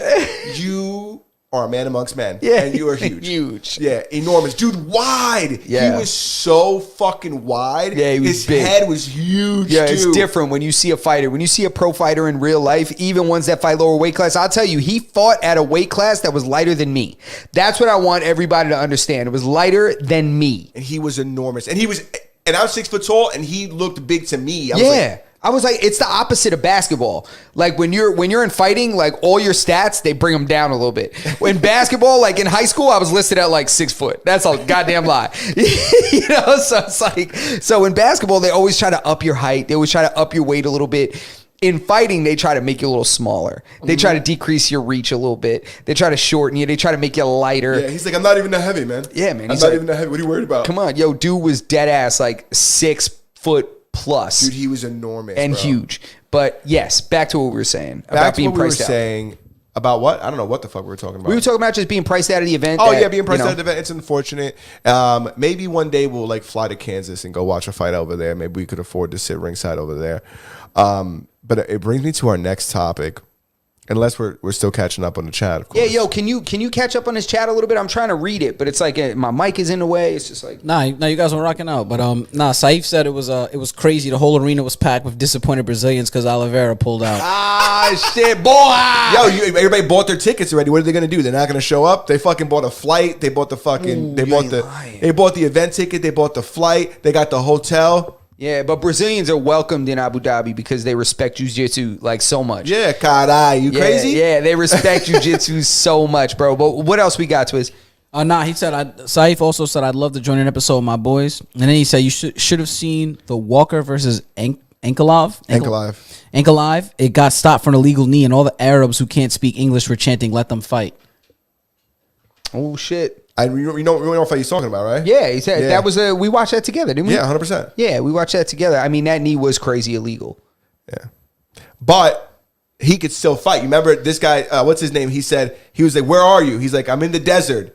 you are a man amongst men. Yeah, And you are huge. huge. Yeah, enormous. Dude, wide. Yeah. He was so fucking wide. Yeah, he was His big. head was huge, Yeah, dude. it's different when you see a fighter. When you see a pro fighter in real life, even ones that fight lower weight class, I'll tell you, he fought at a weight class that was lighter than me. That's what I want everybody to understand. It was lighter than me. And he was enormous. And I was 6 foot tall, and he looked big to me. I was Yeah. like, I was like, it's the opposite of basketball. Like when you're in fighting, like all your stats, they bring them down a little bit. When basketball, like in high school, I was listed at like 6 foot. That's a goddamn lie. So it's like, so in basketball, they always try to up your height. They always try to up your weight a little bit. In fighting, they try to make you a little smaller. They try to decrease your reach a little bit. They try to shorten you. They try to make you lighter. yeah, he's like, I'm not even that heavy, man. Yeah, man, I'm he's not like- even that heavy. What are you worried about? Come on, yo, dude was dead ass like 6 foot plus. Dude, he was enormous, and bro. huge. But yes, back to what we were saying Back about to being what we were priced out. saying about what? I don't know what the fuck we were talking about. We were talking about just being priced out of the event. Oh that, yeah, being priced you know, out of the event. It's unfortunate. Maybe one day we'll like fly to Kansas and go watch a fight over there. Maybe we could afford to sit ringside over there. But it brings me to our next topic, Unless we're still catching up on the chat, of course. Yeah, yo, can you catch up on his chat a little bit? I'm trying to read it, but it's like my mic is in the way. It's just like Nah, you guys were rocking out. But Saif said it was crazy. The whole arena was packed with disappointed Brazilians because Oliveira pulled out. shit, boy. Yo, everybody bought their tickets already. What are they gonna do? They're not gonna show up. They fucking bought a flight. They bought the fucking. They bought the event ticket. They bought the flight. They got the hotel. Yeah, but Brazilians are welcomed in Abu Dhabi because they respect jiu-jitsu like so much. Yeah, caray, you crazy? Yeah, they respect jiu-jitsu so much, bro. But what else we got, Twiz? He said, Saif also said, I'd love to join an episode with my boys. And then he said, you should have seen the Walker versus Ankalaev. Ankalaev. It got stopped for an illegal knee, and all the Arabs who can't speak English were chanting, let them fight. Oh, shit. You know what fight he's talking about, right? Yeah, he said that was we watched that together, didn't we? Yeah, 100%. Yeah, we watched that together. I mean, that knee was crazy illegal. Yeah. But he could still fight. You remember this guy, what's his name? He was like, where are you? He's like, I'm in the desert.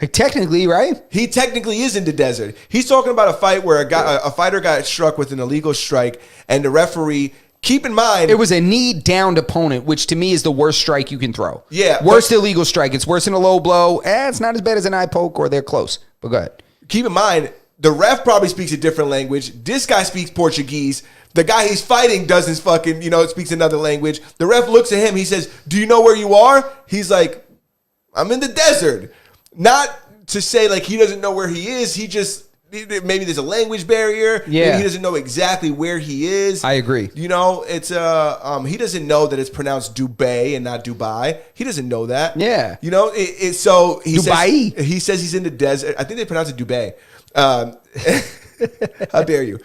Like, technically, right? He technically is in the desert. He's talking about a fight where a fighter got struck with an illegal strike, and the referee, keep in mind, it was a knee-downed opponent, which to me is the worst strike you can throw. Yeah. Worst illegal strike. It's worse than a low blow. It's not as bad as an eye poke, or they're close. But go ahead. Keep in mind, the ref probably speaks a different language. This guy speaks Portuguese. The guy he's fighting doesn't fucking, speaks another language. The ref looks at him. He says, do you know where you are? He's like, I'm in the desert. Not to say like he doesn't know where he is. He just, maybe there's a language barrier. Yeah. Maybe he doesn't know exactly where he is. I agree. It's he doesn't know that it's pronounced Dubai and not Dubai. He doesn't know that. Yeah. So he Dubai? says he's in the desert. I think they pronounce it Dubai. How dare you?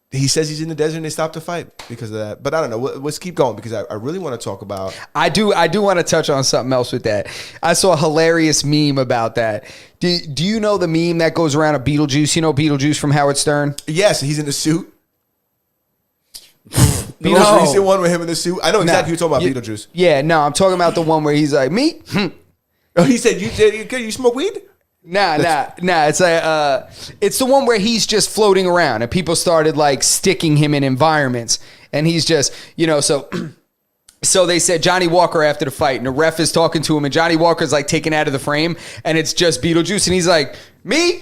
He says he's in the desert and they stopped the fight because of that. But I don't know. Let's keep going because I really want to talk about. I do want to touch on something else with that. I saw a hilarious meme about that. Do you know the meme that goes around of Beetlejuice? You know Beetlejuice from Howard Stern? Yes, he's in the suit. The most recent one with him in the suit. I know exactly who you're talking about, Beetlejuice. Yeah, no, I'm talking about the one where he's like, me? Oh, he said, you smoke weed? Nah. It's like it's the one where he's just floating around and people started like sticking him in environments, and he's just so they said Johnny Walker after the fight, and the ref is talking to him, and Johnny Walker's like taken out of the frame, and it's just Beetlejuice, and he's like, me?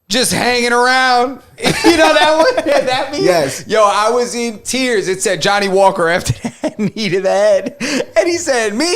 Just hanging around. You know that one? That meme? Yes. Yo, I was in tears. It said Johnny Walker after that knee to the head, and he said, me?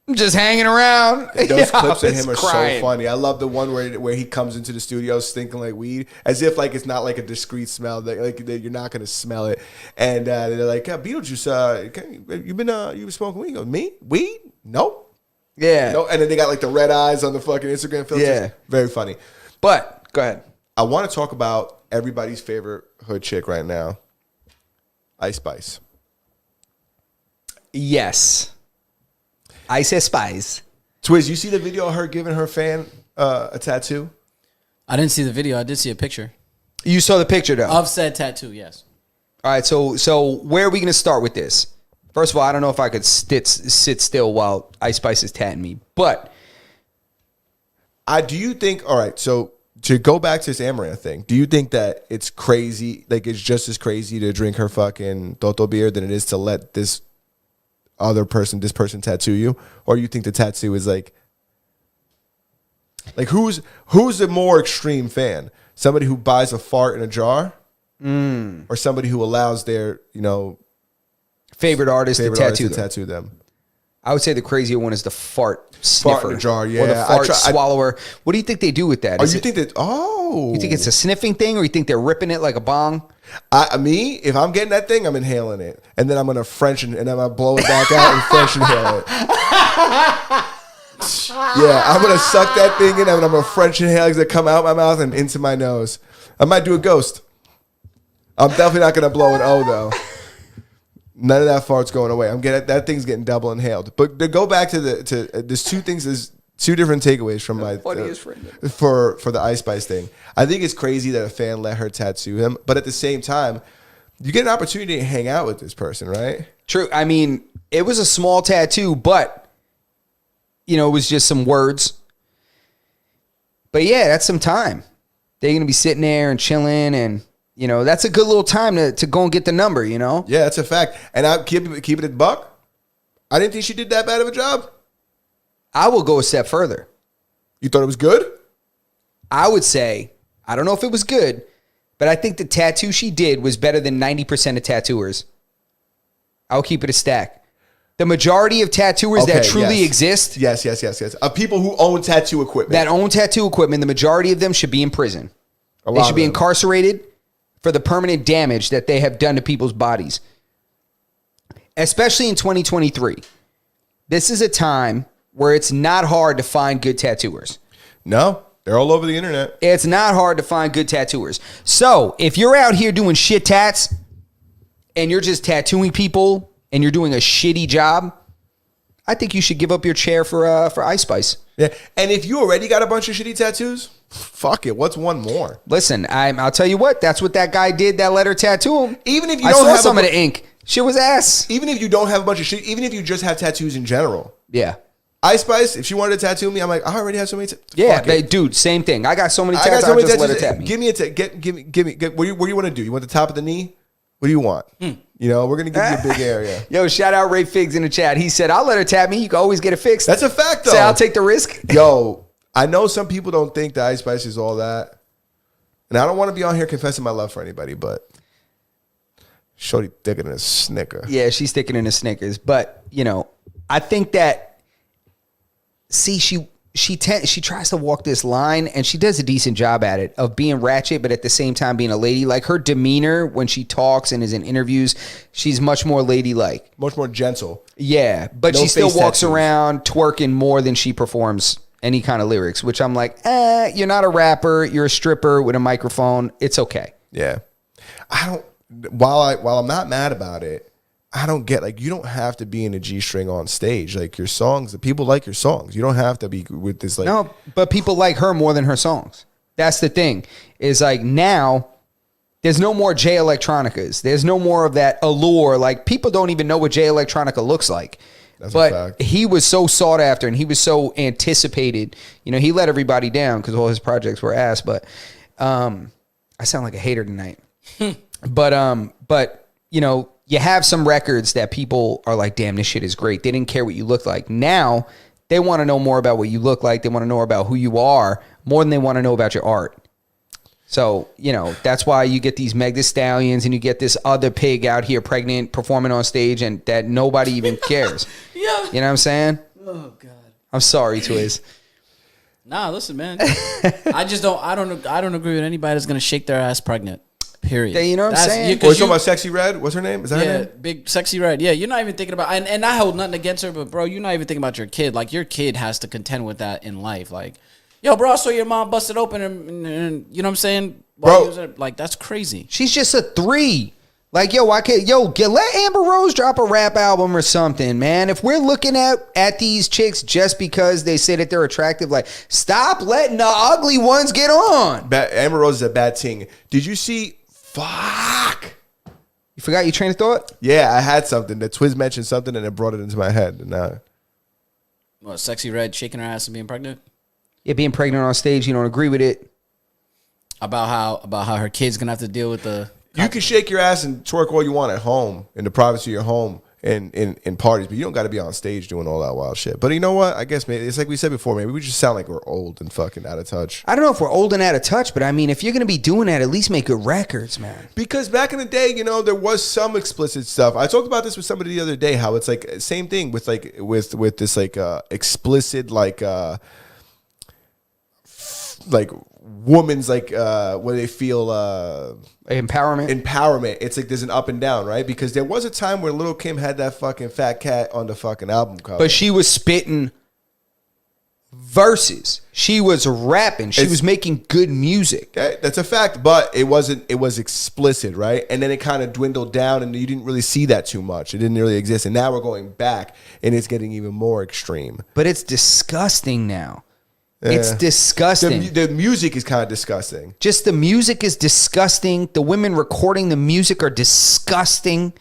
I'm just hanging around. Those clips of him are crying. so funny. I love the one where he comes into the studio stinking like weed, as if like it's not like a discreet smell, that you're not gonna smell it. And they're like, Beetlejuice, you been smoking weed? He goes, me? Weed? Nope. Yeah. No. And then they got like the red eyes on the fucking Instagram filters. Yeah. Very funny. But go ahead. I want to talk about everybody's favorite hood chick right now, Ice Spice. Yes. Ice Spice. Twiz, you see the video of her giving her fan a tattoo? I didn't see the video. I did see a picture You saw the picture though. of said tattoo. Yes. All right. So where are we going to start with this? First of all, I don't know if I could sit still while Ice Spice is tatting me, but Do you think? All right. So to go back to this Amaranth thing, do you think that it's crazy? Like it's just as crazy to drink her fucking Toto beer than it is to let this person tattoo you, or you think the tattoo is like who's the more extreme fan? Somebody who buys a fart in a jar, or somebody who allows their favorite artist to tattoo them? I would say the crazier one is the fart sniffer. Fart in a jar, yeah. Or the fart swallower. What do you think they do with that? You think it's a sniffing thing, or you think they're ripping it like a bong? If I'm getting that thing, I'm inhaling it. And then I'm going to French and then I'm going to blow it back out and French inhale it. Yeah, I'm going to suck that thing in and I'm going to French inhale that come out my mouth and into my nose. I might do a ghost. I'm definitely not going to blow an O, though. None of that fart's going away. That thing's getting double inhaled. But to go back to there's two things. There's two different takeaways from my funniest friend for the Ice Spice thing. I think it's crazy that a fan let her tattoo him, but at the same time, you get an opportunity to hang out with this person, right? True. I mean, it was a small tattoo, but it was just some words. But yeah, that's some time. They're gonna be sitting there and chilling, and you know, that's a good little time to go and get the number, you know? Yeah, that's a fact. And I keep it at buck. I didn't think she did that bad of a job. I will go a step further. You thought it was good? I would say, I don't know if it was good, but I think the tattoo she did was better than 90% of tattooers. I'll keep it a stack. The majority of tattooers that truly exist, Yes. Of people who own tattoo equipment. that own tattoo equipment, the majority of them should be in prison. A They lot should of be them. incarcerated for the permanent damage that they have done to people's bodies. Especially in 2023. This is a time where it's not hard to find good tattooers. No, they're all over the internet. It's not hard to find good tattooers. So if you're out here doing shit tats and you're just tattooing people and you're doing a shitty job, I think you should give up your chair for Ice Spice. Yeah. And if you already got a bunch of shitty tattoos, fuck it. What's one more? Listen, I'll tell you what. That's what that guy did that let her tattoo him. Even if you I don't saw have some a of the ink. Shit was ass. Even if you don't have a bunch of shit, even if you just have tattoos in general. Yeah. Ice Spice, if she wanted to tattoo me, I'm like, I already have so many. Yeah, dude, same thing. I got so many I tattoos. got so many just let her tattoos. tat me. Give me a give me. What do you want to do? You want the top of the knee? What do you want? You know, we're gonna give you a big area. Yo, shout out Ray Figs in the chat. He said, "I'll let her tap me. You can always get it fixed." That's a fact, though. Say, I'll take the risk. Yo, I know some people don't think the Ice Spice is all that, and I don't want to be on here confessing my love for anybody, but shorty thicker than a Snicker. Yeah, she's sticking in the Snickers. But, you know, I think that, see, she tries to walk this line, and she does a decent job at it, of being ratchet, but at the same time being a lady. Like, her demeanor when she talks and is in interviews, she's much more ladylike. Much more gentle. Yeah, but No she still face walks tattoos. around twerking more than she performs any kind of lyrics, which I'm like, you're not a rapper. You're a stripper with a microphone. It's okay. Yeah. I don't, while I'm not mad about it, I don't get, like, you don't have to be in a G-string on stage. Like, your songs, the people like your songs. You don't have to be with this, like. No, but people like her more than her songs. That's the thing. Is like now, there's no more Jay Electronicas. There's no more of that allure. Like, people don't even know what Jay Electronica looks like. That's a but fact. he was so sought after and he was so anticipated. You know, he let everybody down because all his projects were ass. But I sound like a hater tonight. But you know, you have some records that people are like, damn, this shit is great. They didn't care what you looked like. Now they want to know more about what you look like. They want to know about who you are more than they want to know about your art. So, you know, that's why you get these Meg Thee Stallions and you get this other pig out here pregnant performing on stage and that nobody even cares. Yeah. You know what I'm saying? Oh God. I'm sorry, Twiz. Nah, listen, man. I don't agree with anybody that's gonna shake their ass pregnant. Period. Yeah, you know what I'm saying? Oh, you talking about Sexy Red? What's her name? Is that her Yeah, name? big sexy red. Yeah, you're not even thinking about, and I hold nothing against her, but bro, you're not even thinking about your kid. Like, your kid has to contend with that in life. Like, yo, bro, I saw your mom busted open, and you know what I'm saying, Bro. like, that's crazy. She's just a 3. Like, yo, why can't let Amber Rose drop a rap album or something, man. If we're looking at these chicks just because they say that they're attractive, like, stop letting the ugly ones get on. Amber Rose is a bad thing. Did you see? Fuck. You forgot your train of thought? Yeah, I had something. The Twiz mentioned something and it brought it into my head. And now, What, sexy red shaking her ass and being pregnant? Yeah, being pregnant on stage, you don't agree with it. About how her kid's gonna have to deal with the. you can shake your ass and twerk all you want at home in the privacy of your home and in parties, but you don't got to be on stage doing all that wild shit. But you know what? I guess maybe it's like we said before. Maybe we just sound like we're old and fucking out of touch. I don't know if we're old and out of touch, but I mean, if you're going to be doing that, at least make good records, man. Because back in the day, you know, there was some explicit stuff. I talked about this with somebody the other day. How it's like same thing with like with this like explicit like woman's like where they feel Empowerment. It's like there's an up and down, right? Because there was a time where Lil' Kim had that fucking fat cat on the fucking album cover. But she was spitting verses. She was rapping. She was making good music. Okay, that's a fact, but it wasn't. It was explicit, right? And then it kind of dwindled down, and you didn't really see that too much. It didn't really exist, and now we're going back, and it's getting even more extreme. But it's disgusting now. It's Yeah. disgusting. The music is kind of disgusting. Just the music is disgusting. The women recording the music are disgusting.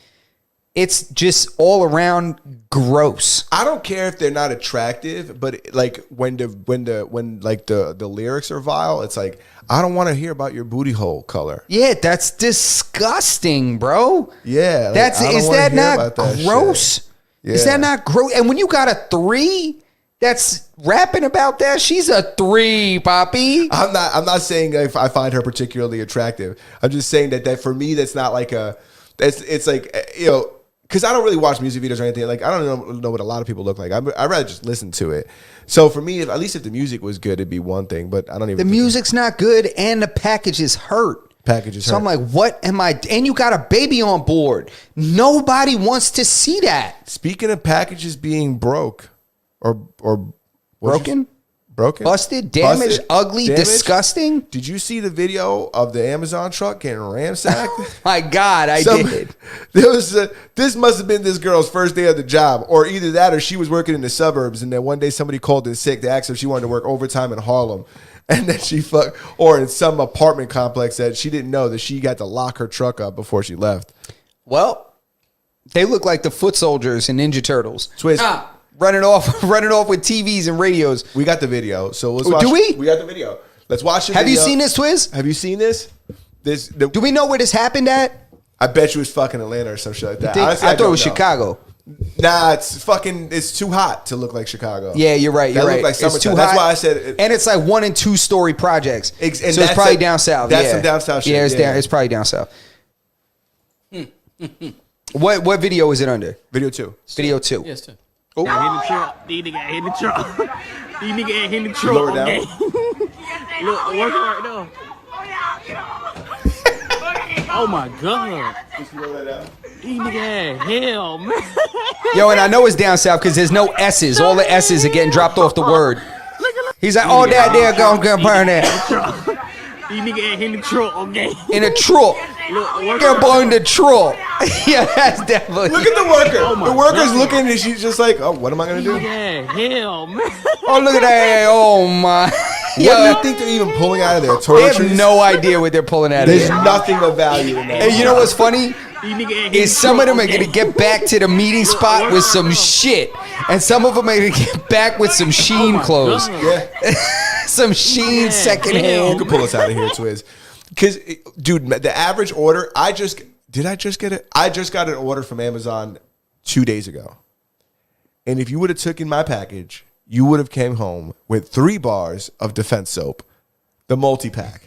it's just all around gross. I don't care if they're not attractive, but like when the lyrics are vile, it's like I don't want to hear about your booty hole color. Yeah, that's disgusting, bro. Yeah, like, that's I don't is wanna that hear not about that gross? shit. Is Yeah. that not gross? And when you got a 3 that's rapping about that, she's a 3, Poppy. I'm not saying if I find her particularly attractive. I'm just saying that for me, that's not like a. It's like, you know, because I don't really watch music videos or anything. Like I don't know what a lot of people look like. I'd rather just listen to it. So for me, at least if the music was good, it'd be one thing. But I don't even. The music's not good, and the package is hurt. So I'm like, what am I? And you got a baby on board. Nobody wants to see that. Speaking of packages being broke or Broken, busted, damaged, ugly, Damaged? disgusting. Did you see the video of the Amazon truck getting ransacked? My God, I did. There was this must have been this girl's first day of the job, or either that, or she was working in the suburbs, and then one day somebody called in sick to ask her if she wanted to work overtime in Harlem, and then or in some apartment complex that she didn't know that she got to lock her truck up before she left. Well, they look like the foot soldiers and Ninja Turtles. Twist. Running off with TVs and radios. We got the video, so let's Oh, watch. do we? We got the video. Let's watch the Have video. you seen this, Twiz? Have you seen this? Do we know where this happened at? I bet you it's fucking Atlanta or some shit like that. Honestly, I thought it don't was know. Chicago. Nah, it's too hot to look like Chicago. Yeah, you're right. You're That right. looked like It's summertime. too That's hot, why I said it. And it's like 1 and 2 story projects. And so it's that's probably down south. That's yeah. some down south shit. Yeah, it's yeah. down. It's probably down south. What video is it under? Video 2. Video 2. Yes, too. Oh. Hit the truck. These niggas hit the truck. These niggas hit the truck. Lower down. Okay. Look, working right now. Oh my god. These niggas had hell, man. Yo, and I know it's down south because there's no S's. All the S's are getting dropped off the word. He's like, oh, that gonna burn that. These niggas hit the truck, okay? In a truck. Look, working They're right blowing the truck. Yeah, that's definitely. Look at the worker. Oh my the worker's God. looking and she's just like, oh, what am I going to do? These niggas had hell, man. Oh, look at that. Oh, my. What do Yo, you think they're even pulling out of their they toiletries? have no idea what they're pulling out of There's here. nothing of value in that. Hey, you know what's funny? These niggas hit Is the some of truck, them are okay? going to get back to the meeting spot with some shit. And some of them are going to get back with some Sheen my clothes. God. Yeah. Some Sheen You secondhand. can pull us out of here, Twiz. Because, dude, the average order, I just get it? I just got an order from Amazon 2 days ago. And if you would have taken my package, you would have came home with 3 bars of Defense soap, the multi-pack.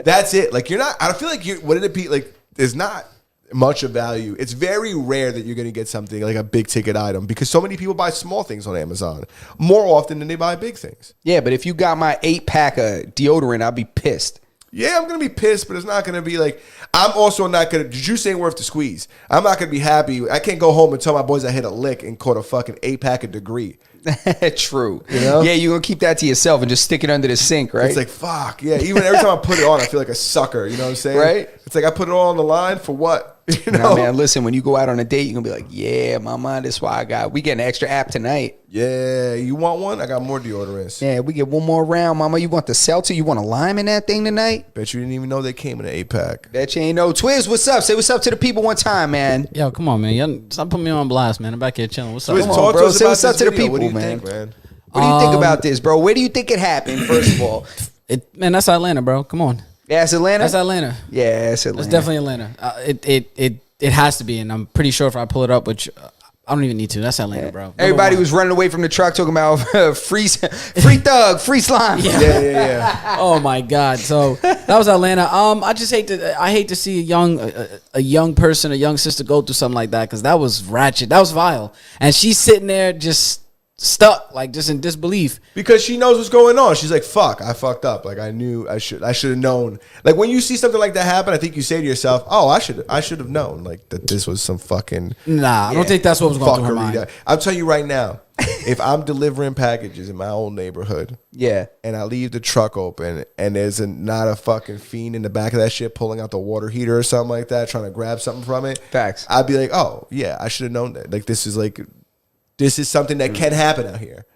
That's it. Like, you're not, I feel like what did it be? Like, there's not much of value. It's very rare that you're going to get something like a big ticket item because so many people buy small things on Amazon more often than they buy big things. Yeah, but if you got my 8-pack of deodorant, I'll be pissed. Yeah, I'm going to be pissed, but it's not going to be like, I'm also not going to, the juice ain't worth the squeeze. I'm not going to be happy. I can't go home and tell my boys I hit a lick and caught a fucking 8-pack of Degree. True. You know? Yeah, you're going to keep that to yourself and just stick it under the sink, right? It's like, fuck. Yeah, even every time I put it on, I feel like a sucker. You know what I'm saying? Right. It's like I put it all on the line for what? You know? Nah, man, listen, when you go out on a date, you're going to be like, yeah, mama, this is why we get an extra app tonight. Yeah, you want one? I got more deodorants. Yeah, we get one more round, mama. You want the seltzer? You want a lime in that thing tonight? Bet you didn't even know they came in an 8-pack. Bet you ain't know. Twiz, what's up? Say what's up to the people one time, man. Yo, come on, man. Y'all, stop putting me on blast, man. I'm back here chilling. What's up? Twiz, Come on, talk bro. to us Say about what's up this to the video. What do you people, man. think, man? What do you think about this, bro? Where do you think it happened, first of all? Man, that's Atlanta, bro. Come on. Yeah, it's Atlanta? That's Atlanta. Yeah, it's Atlanta. That's definitely Atlanta. It has to be, and I'm pretty sure if I pull it up, which I don't even need to. That's Atlanta, bro. Everybody Number was running away from the truck talking about free thug, free slime. Yeah. Oh my God! So that was Atlanta. I just hate to see a young person, a young sister go through something like that because that was ratchet. That was vile, and she's sitting there just stuck, like just in disbelief. Because she knows what's going on. She's like, fuck, I fucked up. Like I knew I should have known. Like when you see something like that happen, I think you say to yourself, oh, I should have known like that this was some fucking Nah, I don't think that's what was going through her mind. fuckery. I'm telling you right now, if I'm delivering packages in my old neighborhood Yeah. and I leave the truck open and there's not a fucking fiend in the back of that shit pulling out the water heater or something like that, trying to grab something from it. Facts. I'd be like, oh yeah, I should have known that. Like this is something that can happen out here.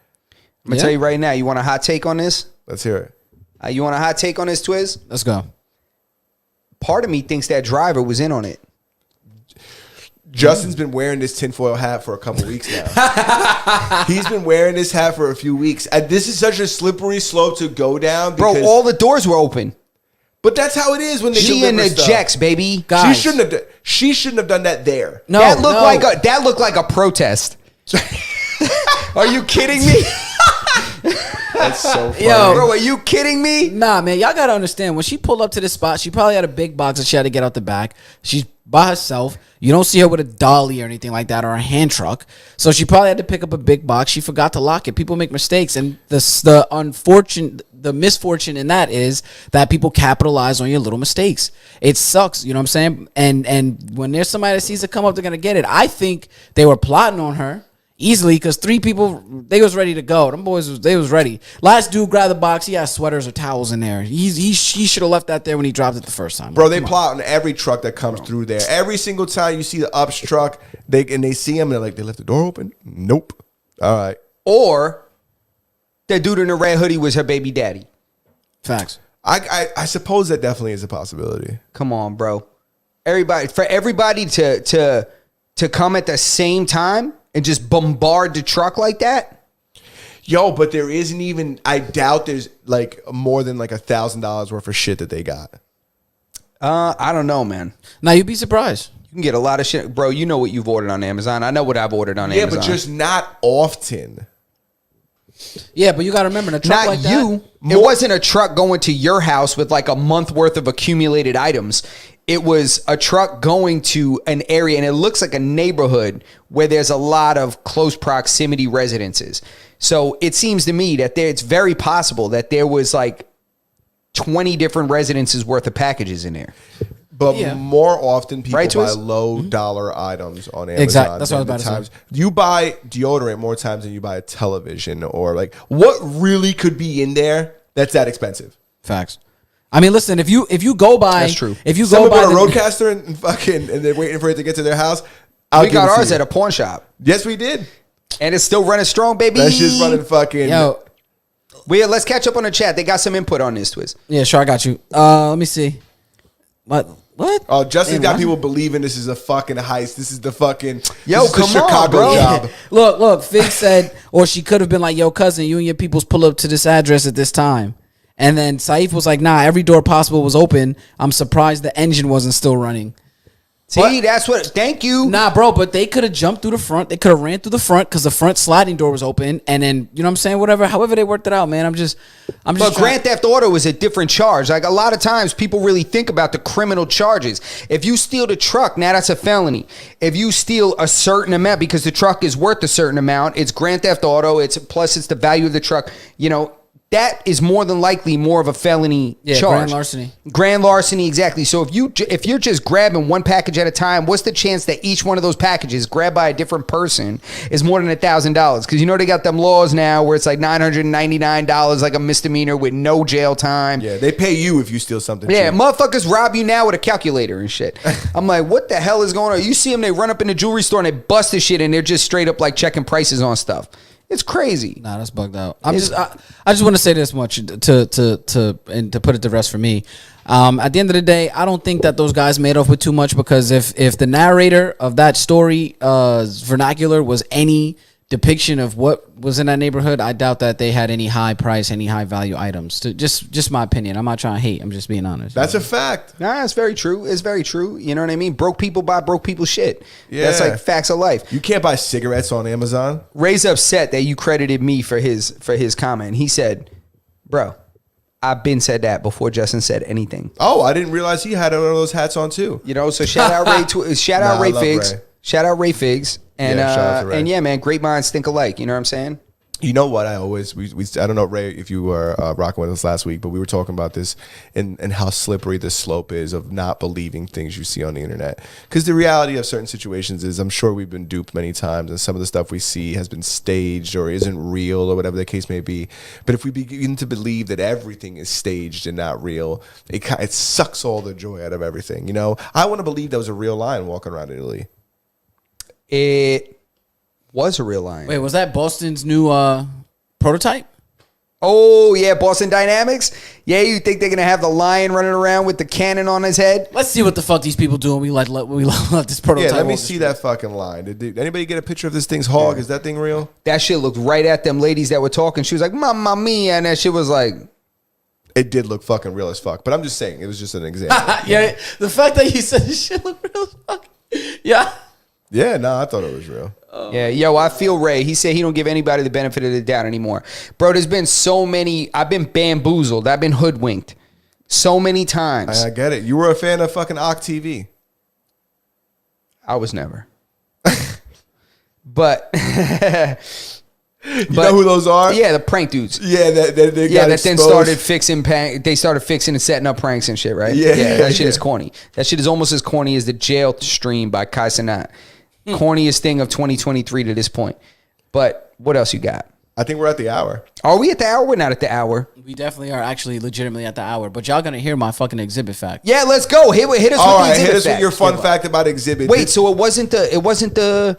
I'm going to tell you right now, you want a hot take on this? Let's hear it. You want a hot take on this, Twiz? Let's go. Part of me thinks that driver was in on it. Justin's been wearing this tinfoil hat for a couple weeks now. He's been wearing this hat for a few weeks. And this is such a slippery slope to go down. Bro, all the doors were open. But that's how it is when they She and the stuff. Jex, baby. Guys. She shouldn't have done that there. No, that looked like a protest. Are you kidding me? That's so funny. Yo. Bro, are you kidding me? Nah, man, y'all gotta understand. When she pulled up to this spot, she probably had a big box that she had to get out the back. She's by herself. You don't see her with a dolly or anything like that or a hand truck. So she probably had to pick up a big box. She forgot to lock it. People make mistakes, and the misfortune in that is that people capitalize on your little mistakes. It sucks, you know what I'm saying? And when there's somebody that sees it come up, they're gonna get it. I think they were plotting on her. Easily, because 3 people, they was ready to go. Them boys, they was ready. Last dude grabbed the box. He had sweaters or towels in there. He should have left that there when he dropped it the first time. Bro, they plot on every truck that comes through there. Every single time you see the Ups truck, they see him and they're like, they left the door open? Nope. All right. Or that dude in the red hoodie was her baby daddy. Facts. I suppose that definitely is a possibility. Come on, bro. Everybody to come at the same time and just bombard the truck like that? Yo, but there isn't even, I doubt there's like more than like $1,000 worth of shit that they got. I don't know, man. Now, you'd be surprised. You can get a lot of shit. Bro, you know what you've ordered on Amazon. I know what I've ordered on Amazon. Yeah, but just not often. Yeah, but you got to remember, in a truck Not like you. that. It wasn't a truck going to your house with like a month worth of accumulated items. It was a truck going to an area, and it looks like a neighborhood where there's a lot of close proximity residences. So it seems to me that it's very possible that there was like 20 different residences worth of packages in there. But Yeah. more often, people Right, buy Twiz? low dollar items on Amazon. Exactly. That's what I was than about to the times. You buy deodorant more times than you buy a television, or like what really could be in there that's that expensive. Facts. I mean, listen, if you go by, That's true. If you Someone go by bought a Roadcaster and they're waiting for it to get to their house. We got ours at a pawn shop, Yes, we did. and it's still running strong, baby. That shit's running fucking. yo, Let's catch up on the chat. They got some input on this, Twiz. yeah, sure, I got you. Let me see. What? Oh, Justin's Damn, got what? people believing this is a fucking heist. This is the fucking Yo, this is the come on, Chicago bro. job. Look, Fig said, or she could have been like, yo, cousin, you and your peoples pull up to this address at this time. And then Saif was like, nah, every door possible was open. I'm surprised the engine wasn't still running. See, that's what. Thank you. Nah, bro, but they could have jumped through the front. They could have ran through the front because the front sliding door was open. And then, you know what I'm saying? However they worked it out, man. I'm just But trying- Grand Theft Auto is a different charge. Like a lot of times people really think about the criminal charges. If you steal the truck, now that's a felony. If you steal a certain amount because the truck is worth a certain amount, it's Grand Theft Auto. It's the value of the truck. You know, that is more than likely more of a felony Yeah, charge. grand larceny. Grand larceny, exactly. So if you're just grabbing one package at a time, what's the chance that each one of those packages grabbed by a different person is more than $1,000? Because you know they got them laws now where it's like $999 like a misdemeanor with no jail time. Yeah, they pay you if you steal something. Yeah, cheap. motherfuckers rob you now with a calculator and shit. I'm like, what the hell is going on? You see them, they run up in the jewelry store and they bust the shit and they're just straight up like checking prices on stuff. It's crazy. Nah, that's bugged out. I just want to say this much to put it to rest for me. At the end of the day, I don't think that those guys made off with too much, because if the narrator of that story vernacular was any depiction of what was in that neighborhood, I doubt that they had any high price, any high value items. Just my opinion. I'm not trying to hate. I'm just being honest. That's a fact. Nah, it's very true. It's very true. You know what I mean? Broke people buy broke people shit. Yeah. That's like facts of life. You can't buy cigarettes on Amazon. Ray's upset that you credited me for his comment. He said, "Bro, I've been said that before Justin said anything." Oh, I didn't realize he had one of those hats on too. You know, so shout out Ray. Shout out Nah, I Ray love Figs. Ray. Shout out Ray Figs. And Yeah, shout out to Ray. and yeah, man, great minds think alike. You know what I'm saying? You know what? I always we I don't know, Ray, if you were rocking with us last week, but we were talking about this and how slippery the slope is of not believing things you see on the internet. Because the reality of certain situations is, I'm sure we've been duped many times, and some of the stuff we see has been staged or isn't real or whatever the case may be. But if we begin to believe that everything is staged and not real, it sucks all the joy out of everything. You know, I want to believe that was a real lion walking around Italy. It was a real lion. Wait, was that Boston's new prototype? Oh, yeah, Boston Dynamics. Yeah, you think they're going to have the lion running around with the cannon on his head? Let's see what the fuck these people do when we let this prototype. Yeah, let me off the see street. that fucking line. Did anybody get a picture of this thing's hog? Is that thing real? That shit looked right at them ladies that were talking. She was like, Mamma mia. And that shit was like, It did look fucking real as fuck. But I'm just saying, it was just an example. Yeah, the fact that you said this shit look real as fuck. Yeah. Yeah, no, I thought it was real. yeah, yo, I feel Ray. He said he don't give anybody the benefit of the doubt anymore. Bro, there's been so many. I've been bamboozled. I've been hoodwinked so many times. I get it. You were a fan of fucking Ock TV. I was never. But You know who those are? yeah, the prank dudes. Yeah, that they Yeah, got that then exposed. started fixing. They started fixing and setting up pranks and shit, right? Yeah, that shit is yeah. corny. That shit is almost as corny as the jail stream by Kai Cenat. Corniest thing of 2023 to this point. But what else you got? I think we're at the hour. Are we at the hour? We're not at the hour. We definitely are actually legitimately at the hour, but y'all gonna hear my fucking exhibit fact. Yeah, let's go. Hit us All with the right, exhibit hit us with fact. your fun fact about Exhibit. Wait, so it wasn't the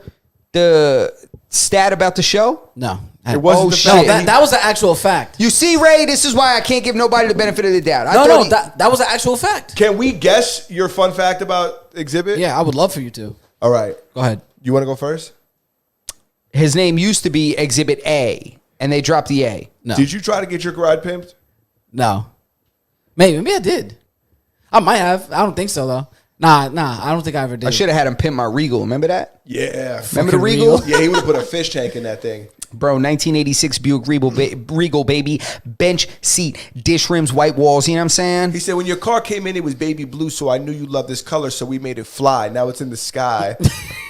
stat about the show? No. It wasn't Oh, the shit. No, fact. that was the actual fact. You see, Ray, this is why I can't give nobody the benefit of the doubt. No, that was the actual fact. Can we guess your fun fact about Exhibit? Yeah, I would love for you to. All right. Go ahead. You want to go first? His name used to be Exhibit A, and they dropped the A. No. Did you try to get your ride pimped? No. Maybe I did. I might have. I don't think so though. Nah. I don't think I ever did. I should have had him pimp my Regal. Remember that? Yeah. Remember the Fucking Regal? Regal? Yeah, he would have put a fish tank in that thing. Bro, 1986 Buick Regal, baby. Bench seat, dish rims, white walls. You know what I'm saying? He said, when your car came in, it was baby blue, so I knew you loved this color, so we made it fly. Now it's in the sky.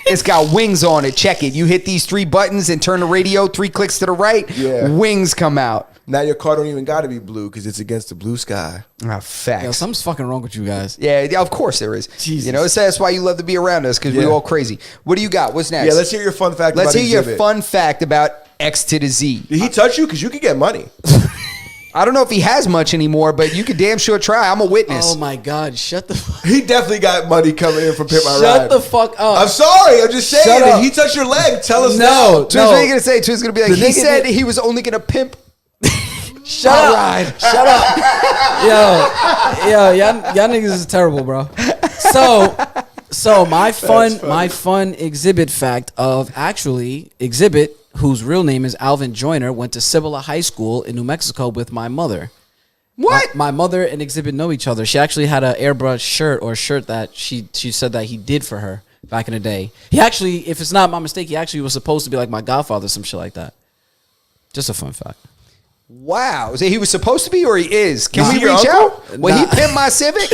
It's got wings on it. Check it. You hit these 3 buttons and turn the radio 3 clicks to the right. Yeah. Wings come out. Now your car don't even got to be blue because it's against the blue sky. Ah, facts. Yo, something's fucking wrong with you guys. Yeah, of course there is. Jesus. You know, so that's why you love to be around us, because Yeah. we're all crazy. What do you got? What's next? Yeah, let's hear your fun fact Let's about hear your Exhibit. fun fact about X to the Z. Did he touch you? Because you could get money. I don't know if he has much anymore, but you could damn sure try. I'm a witness. Oh my god, shut the fuck He definitely got money coming in from Pimp My Ride. Shut the fuck up. I'm sorry. I'm just saying. Shut If up. he touched your leg, tell us No. now. Twins, what are you going to say? Twins going to be like, The he nigga said did- he was only going to pimp. Shut My up. ride. Shut up. Yo, y'all niggas is terrible, bro. So my fun exhibit fact of actually Exhibit, whose real name is Alvin Joyner, went to Cibola High School in New Mexico with my mother. What? My mother and Exhibit know each other. She actually had an airbrush shirt that she said that he did for her back in the day. He actually, if it's not my mistake, he actually was supposed to be like my godfather, some shit like that. Just a fun fact. Wow. So he was supposed to be, or he is? Can Is we he your reach uncle? out? Will he Nah. pimp my Civic?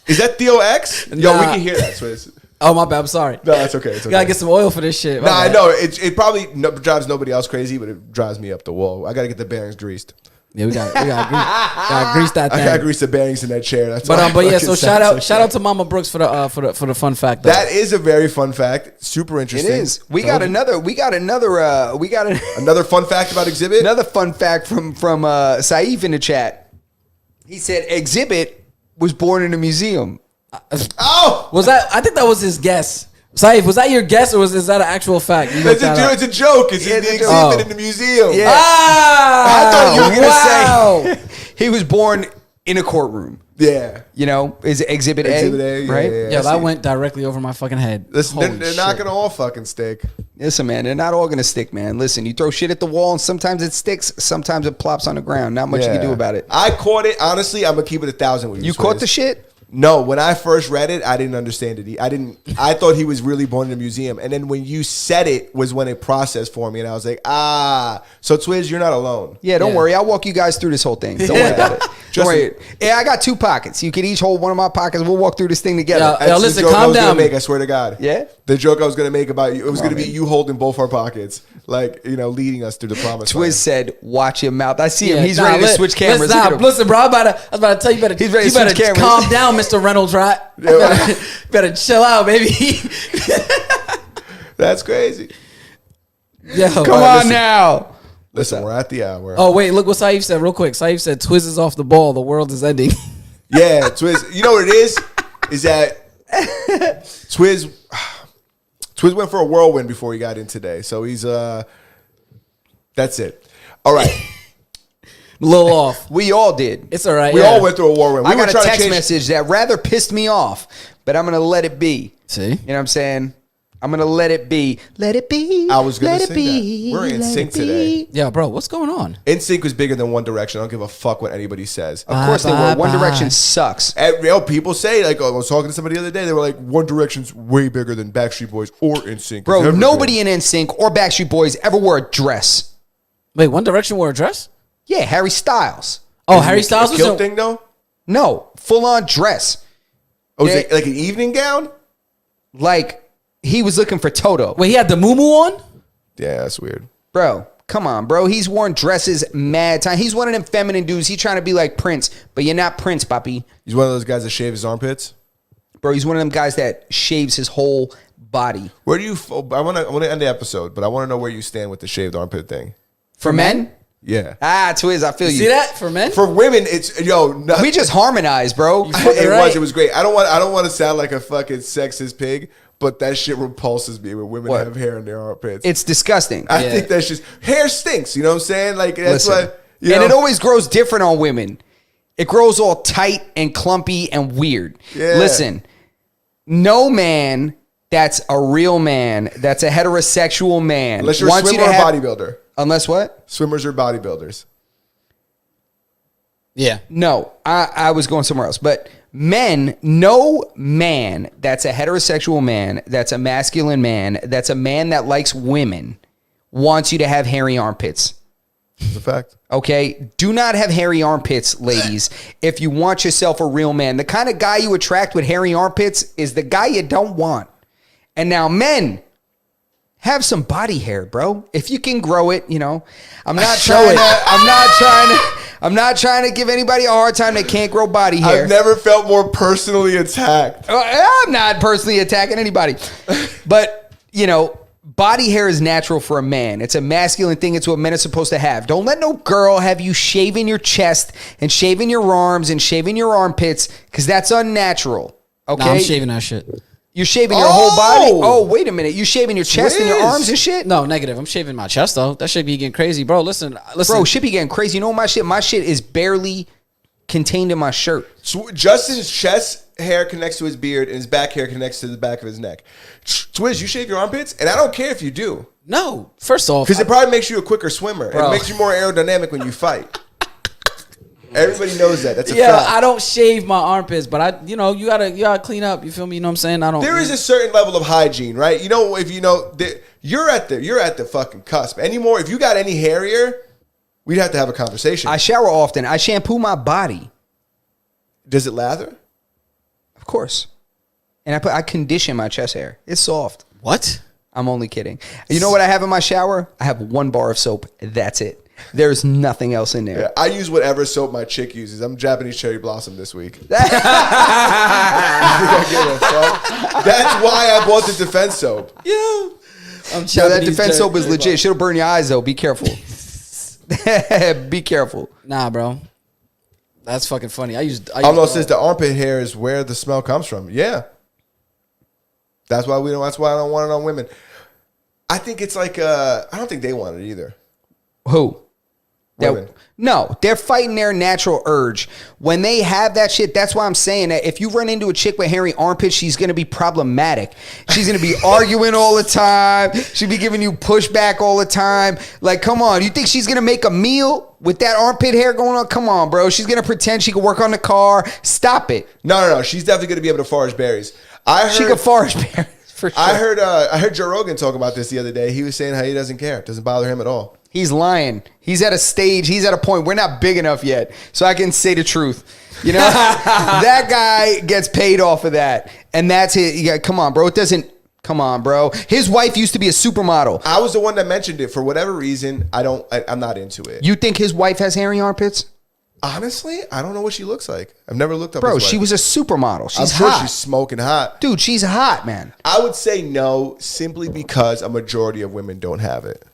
Is that Theo X? Yo, we Nah. can hear that, Swizz. Oh my bad, I'm sorry. No, that's okay. It's okay. Gotta get some oil for this shit. My Nah, I bad. know. It probably drives nobody else crazy, but it drives me up the wall. I got to get the bearings greased. Yeah, we got gotta grease that I thing. got to grease the bearings in that chair. That's why But it yeah, so fucking shout sounds out like to Mama Brooks for the fun fact. Though. That is a very fun fact. Super It interesting. is. We got another Another fun fact about Exhibit. another fun fact from Saif in the chat. He said Exhibit was born in a museum. Oh, Was that? I think that was his guess. Saif, was that your guess or is that an actual fact? You looked that up. it's a joke. It's in the it's a exhibit joke. in the museum. Yeah. Ah, I thought you were wow. gonna say he was born in a courtroom. Yeah. You know, is it Exhibit Exhibit A, A, yeah, right? yeah, yeah. Yo, I that see. went directly over my fucking head. Listen, Holy they're not shit. going to all fucking stick. Listen, man, they're not all gonna stick, man. Listen, you throw shit at the wall, and sometimes it sticks, sometimes it plops on the ground. Not much you can do about it. I caught it. Honestly, I'm going to keep it 1,000 with you. You caught Swizz. the shit? No, when I first read it, I didn't understand it. I thought he was really born in a museum. And then when you said it was when it processed for me. And I was like, So Twizz, you're not alone. Yeah, don't Yeah. worry. I'll walk you guys through this whole thing. Don't worry about it. Don't worry. Yeah, I got 2 pockets. You can each hold one of my pockets. We'll walk through this thing together. Yeah. That's listen, the joke I calm was gonna down. make, I swear to God. Yeah? The joke I was going to make about you, it was Come going on, to be man. you holding both our pockets. Like, leading us through the promised land. Twizz said, "Watch your mouth." I see him. Yeah, He's ready to switch cameras. Listen, Look at him. listen, bro. I was about to tell you, He's ready to you switch better cameras. calm down, Mr. Reynolds, right? better chill out, baby. That's crazy. Yo, Come All right, on listen. now. Listen, we're at the hour. Oh wait, look what Saif said real quick. Saif said, "Twizz is off the ball. The world is ending." Yeah, Twizz. You know what it is? Is that Twizz went for a whirlwind before he got in today. So he's that's it. All right. A little off. We all did. It's all right. We yeah. all went through a whirlwind. I We were got a trying to text change- message that rather pissed me off, but I'm gonna let it be. See? You know what I'm saying? I'm gonna let it be. Let it be. I was gonna let it say be, that. We're in let sync it be. today. Yeah, bro, what's going on? NSYNC was bigger than One Direction. I don't give a fuck what anybody says. Of course they Bye, were. One bye. Direction sucks. And, people say, like, I was talking to somebody the other day, they were like, One Direction's way bigger than Backstreet Boys or NSYNC. Bro, It's ever nobody been. in NSYNC or Backstreet Boys ever wore a dress. Wait, One Direction wore a dress? Yeah, Harry Styles. Oh, Harry Styles A was kilt in- thing, though? No, full on dress. Oh, was Yeah. it like an evening gown? Like he was looking for Toto. Wait, he had the moo on? Yeah, that's weird. Bro, come on, bro. He's worn dresses mad time. He's one of them feminine dudes. He's trying to be like Prince, but you're not Prince, papi. He's one of those guys that shave his armpits. Bro, he's one of them guys that shaves his whole body. Where do you? I want to end the episode, but I want to know where you stand with the shaved armpit thing. For men? Yeah. Twiz, I feel you. See that for men? For women, it's We just harmonized, bro. It was great. I don't want to sound like a fucking sexist pig, but that shit repulses me when women What? have hair in their armpits. It's disgusting. I think that's just hair stinks. You know what I'm saying? Like that's Listen, what. and it always grows different on women. It grows all tight and clumpy and weird. Yeah. Listen, no man that's a real man, that's a heterosexual man, unless you're a wants you swimmer to or have, bodybuilder. Unless what? Swimmers or bodybuilders. Yeah. No, I was going somewhere else. But men, no man that's a heterosexual man, that's a masculine man, that's a man that likes women, wants you to have hairy armpits. It's a fact. Okay? Do not have hairy armpits, ladies, if you want yourself a real man. The kind of guy you attract with hairy armpits is the guy you don't want. And now, men, have some body hair, bro. If you can grow it, you know. I'm not trying to give anybody a hard time that can't grow body hair. I've never felt more personally attacked. I'm not personally attacking anybody. But, you know, body hair is natural for a man. It's a masculine thing. It's what men are supposed to have. Don't let no girl have you shaving your chest and shaving your arms and shaving your armpits because that's unnatural. Okay? Nah, I'm shaving that shit. You're shaving your whole body? Oh, wait a minute. You shaving your chest and your arms and shit? No, negative. I'm shaving my chest though. That shit be getting crazy, bro. Listen. Bro, shit be getting crazy. You know my shit? My shit is barely contained in my shirt. Justin's chest hair connects to his beard and his back hair connects to the back of his neck. Twiz, you shave your armpits? And I don't care if you do. No. First off, Because it probably makes you a quicker swimmer. Bro. It makes you more aerodynamic when you fight. Everybody knows that. That's a yeah, fact. I don't shave my armpits, but you gotta clean up. You feel me? You know what I'm saying? I don't. There is a certain level of hygiene, right? You know, if you know, you're at the fucking cusp. Anymore, if you got any hairier, we'd have to have a conversation. I shower often. I shampoo my body. Does it lather? Of course. And I condition my chest hair. It's soft. What? I'm only kidding. You know what I have in my shower? I have 1 bar of soap. That's it. There's nothing else in there. Yeah, I use whatever soap my chick uses. I'm Japanese cherry blossom this week. That's why I bought the defense soap. Yeah. Yo, that defense soap is legit. She'll burn your eyes though. Be careful. Be careful. Nah, bro. That's fucking funny. Almost says the armpit hair is where the smell comes from. Yeah. That's why that's why I don't want it on women. I think it's like I don't think they want it either. Who? Women. No, they're fighting their natural urge. When they have that shit, that's why I'm saying that if you run into a chick with hairy armpits, she's going to be problematic. She's going to be arguing all the time. She'll be giving you pushback all the time. Like, come on. You think she's going to make a meal with that armpit hair going on? Come on, bro. She's going to pretend she can work on the car. Stop it. No. She's definitely going to be able to forage berries. She can forage berries for sure. I heard Joe Rogan talk about this the other day. He was saying how he doesn't care. It doesn't bother him at all. He's lying. He's at a stage. He's at a point. We're not big enough yet, so I can say the truth. You know, that guy gets paid off of that, and that's it. Yeah, come on, bro. It doesn't. Come on, bro. His wife used to be a supermodel. I was the one that mentioned it. For whatever reason, I'm not into it. You think his wife has hairy armpits? Honestly, I don't know what she looks like. I've never looked up. Bro, his wife. she was a supermodel. She's I'm sure hot. she's smoking hot. Dude, she's hot, man. I would say no, simply because a majority of women don't have it.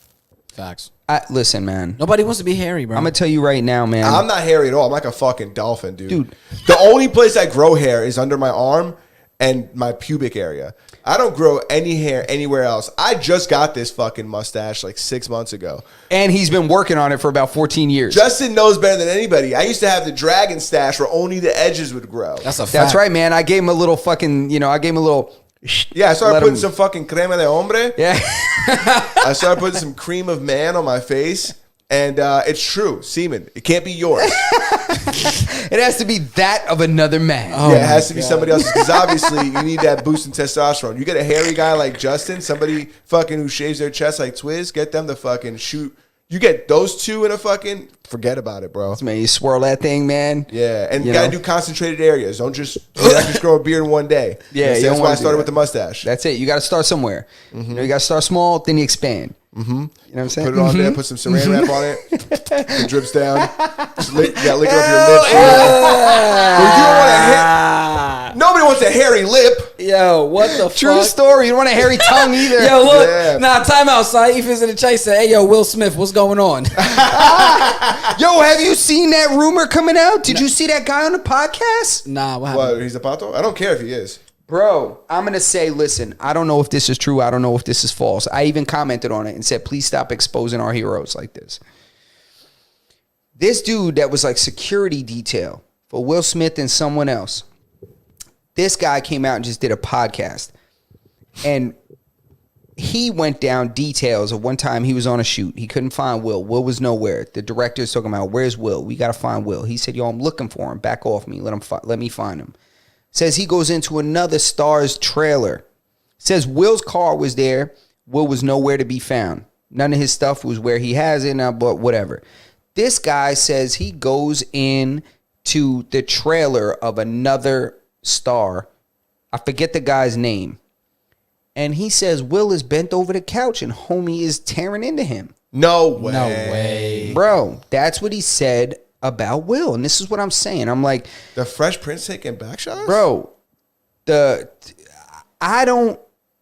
Facts. Listen, man. Nobody wants to be hairy, bro. I'm gonna tell you right now, man. I'm not hairy at all. I'm like a fucking dolphin, dude. Dude. The only place I grow hair is under my arm, and my pubic area. I don't grow any hair anywhere else. I just got this fucking mustache like 6 months ago. And he's been working on it for about 14 years. Justin knows better than anybody. I used to have the dragon stash where only the edges would grow. That's a fact. That's right, man. I gave him a little fucking, I gave him a little. Yeah, I started Let putting him- some fucking crema de hombre. Yeah. I started putting some cream of man on my face. And it's true. Semen. It can't be yours. It has to be that of another man. Oh, Yeah, it has to be somebody else's because obviously you need that boost in testosterone. You get a hairy guy like Justin, somebody fucking who shaves their chest like Twiz, get them to fucking shoot. You get those two in a fucking forget about it, bro. Man, you swirl that thing, man. Yeah, and you know? gotta do concentrated areas. Don't just grow a beard in one day. Yeah, you that's don't why wanna I do started that. with the mustache. That's it. You got to start somewhere. You got to start small, then you expand. Mm-hmm. You know what I'm saying? Put it on there, put some saran wrap on it. It drips down. Just you gotta lick it up your lips. Well, you don't want a hair. Nobody wants a hairy lip. Yo, what the True fuck? story. You don't want a hairy tongue either. Yo, look. Yeah. Nah, time out. Saif is in the chase. Say, hey, yo, Will Smith, what's going on? Yo, have you seen that rumor coming out? Did you see that guy on the podcast? Nah, what happened? What, he's a pato? I don't care if he is. Bro, I'm going to say, listen, I don't know if this is true. I don't know if this is false. I even commented on it and said, please stop exposing our heroes like this. This dude that was like security detail for Will Smith and someone else, this guy came out and just did a podcast. And he went down details of one time he was on a shoot. He couldn't find Will. Will was nowhere. The director's talking about, where's Will? We got to find Will. He said, yo, I'm looking for him. Back off me. Let me find him. Says he goes into another star's trailer. Says Will's car was there. Will was nowhere to be found. None of his stuff was where he has it now, but whatever. This guy says he goes in to the trailer of another star. I forget the guy's name. And he says Will is bent over the couch and homie is tearing into him. No way. No way. Bro, that's what he said about Will. And this is what I'm saying. I'm like, The Fresh Prince taking back shots? bro, I don't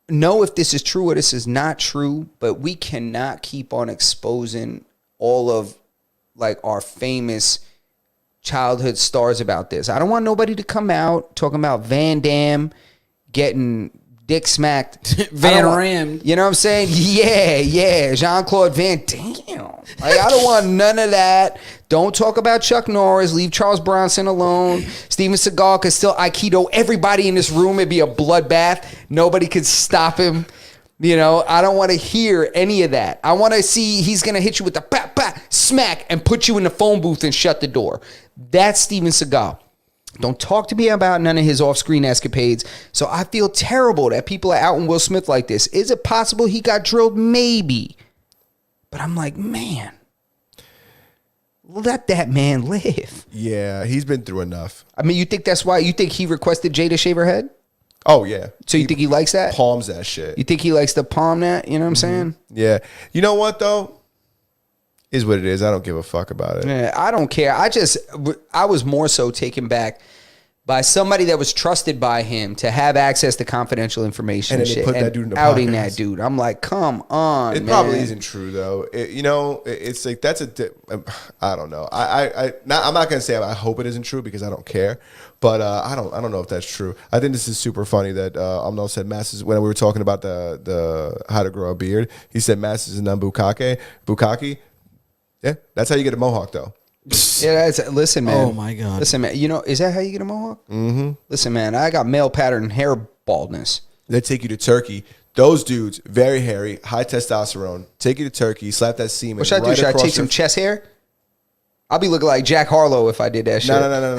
know if this is true or this is not true, but we cannot keep on exposing all of like our famous childhood stars about this. I don't want nobody to come out talking about Van Damme getting dick smacked. Van I don't want- Ram. You know what I'm saying? Yeah. Jean-Claude Van Damme. Like, I don't want none of that. Don't talk about Chuck Norris. Leave Charles Bronson alone. Steven Seagal could still Aikido everybody in this room. It'd be a bloodbath. Nobody could stop him. You know, I don't want to hear any of that. I want to see he's going to hit you with the pat, pat, smack, and put you in the phone booth and shut the door. That's Steven Seagal. Don't talk to me about none of his off-screen escapades. So I feel terrible that people are out on Will Smith like this. Is it possible he got drilled? Maybe. But I'm like, man, let that man live. Yeah, he's been through enough. I mean, you think that's why? You think he requested Jay to shave her head? Oh, yeah. So you think he likes that? Palms that shit. You think he likes to palm that? You know what I'm saying? Yeah. You know what, though? Is what it is. I don't give a fuck about it. Yeah, I don't care. I was more so taken back by somebody that was trusted by him to have access to confidential information And and, then they shit, put that and dude in the outing podcast. that dude. I'm like, come on, It man. probably isn't true though. It's like that's I don't know. I'm not gonna say I hope it isn't true because I don't care, but I don't know if that's true. I think this is super funny that Amno said Masters when we were talking about the how to grow a beard. He said Masters and Bukaki. Yeah, that's how you get a mohawk though. Yeah, listen, man. Oh, my God. Listen, man. You know, is that how you get a mohawk? Mm-hmm. Listen, man. I got male pattern hair baldness. They take you to Turkey. Those dudes, very hairy, high testosterone. Take you to Turkey, slap that semen. What should I do? right Should I across take your- some chest hair? I'll be looking like Jack Harlow if I did that shit. No.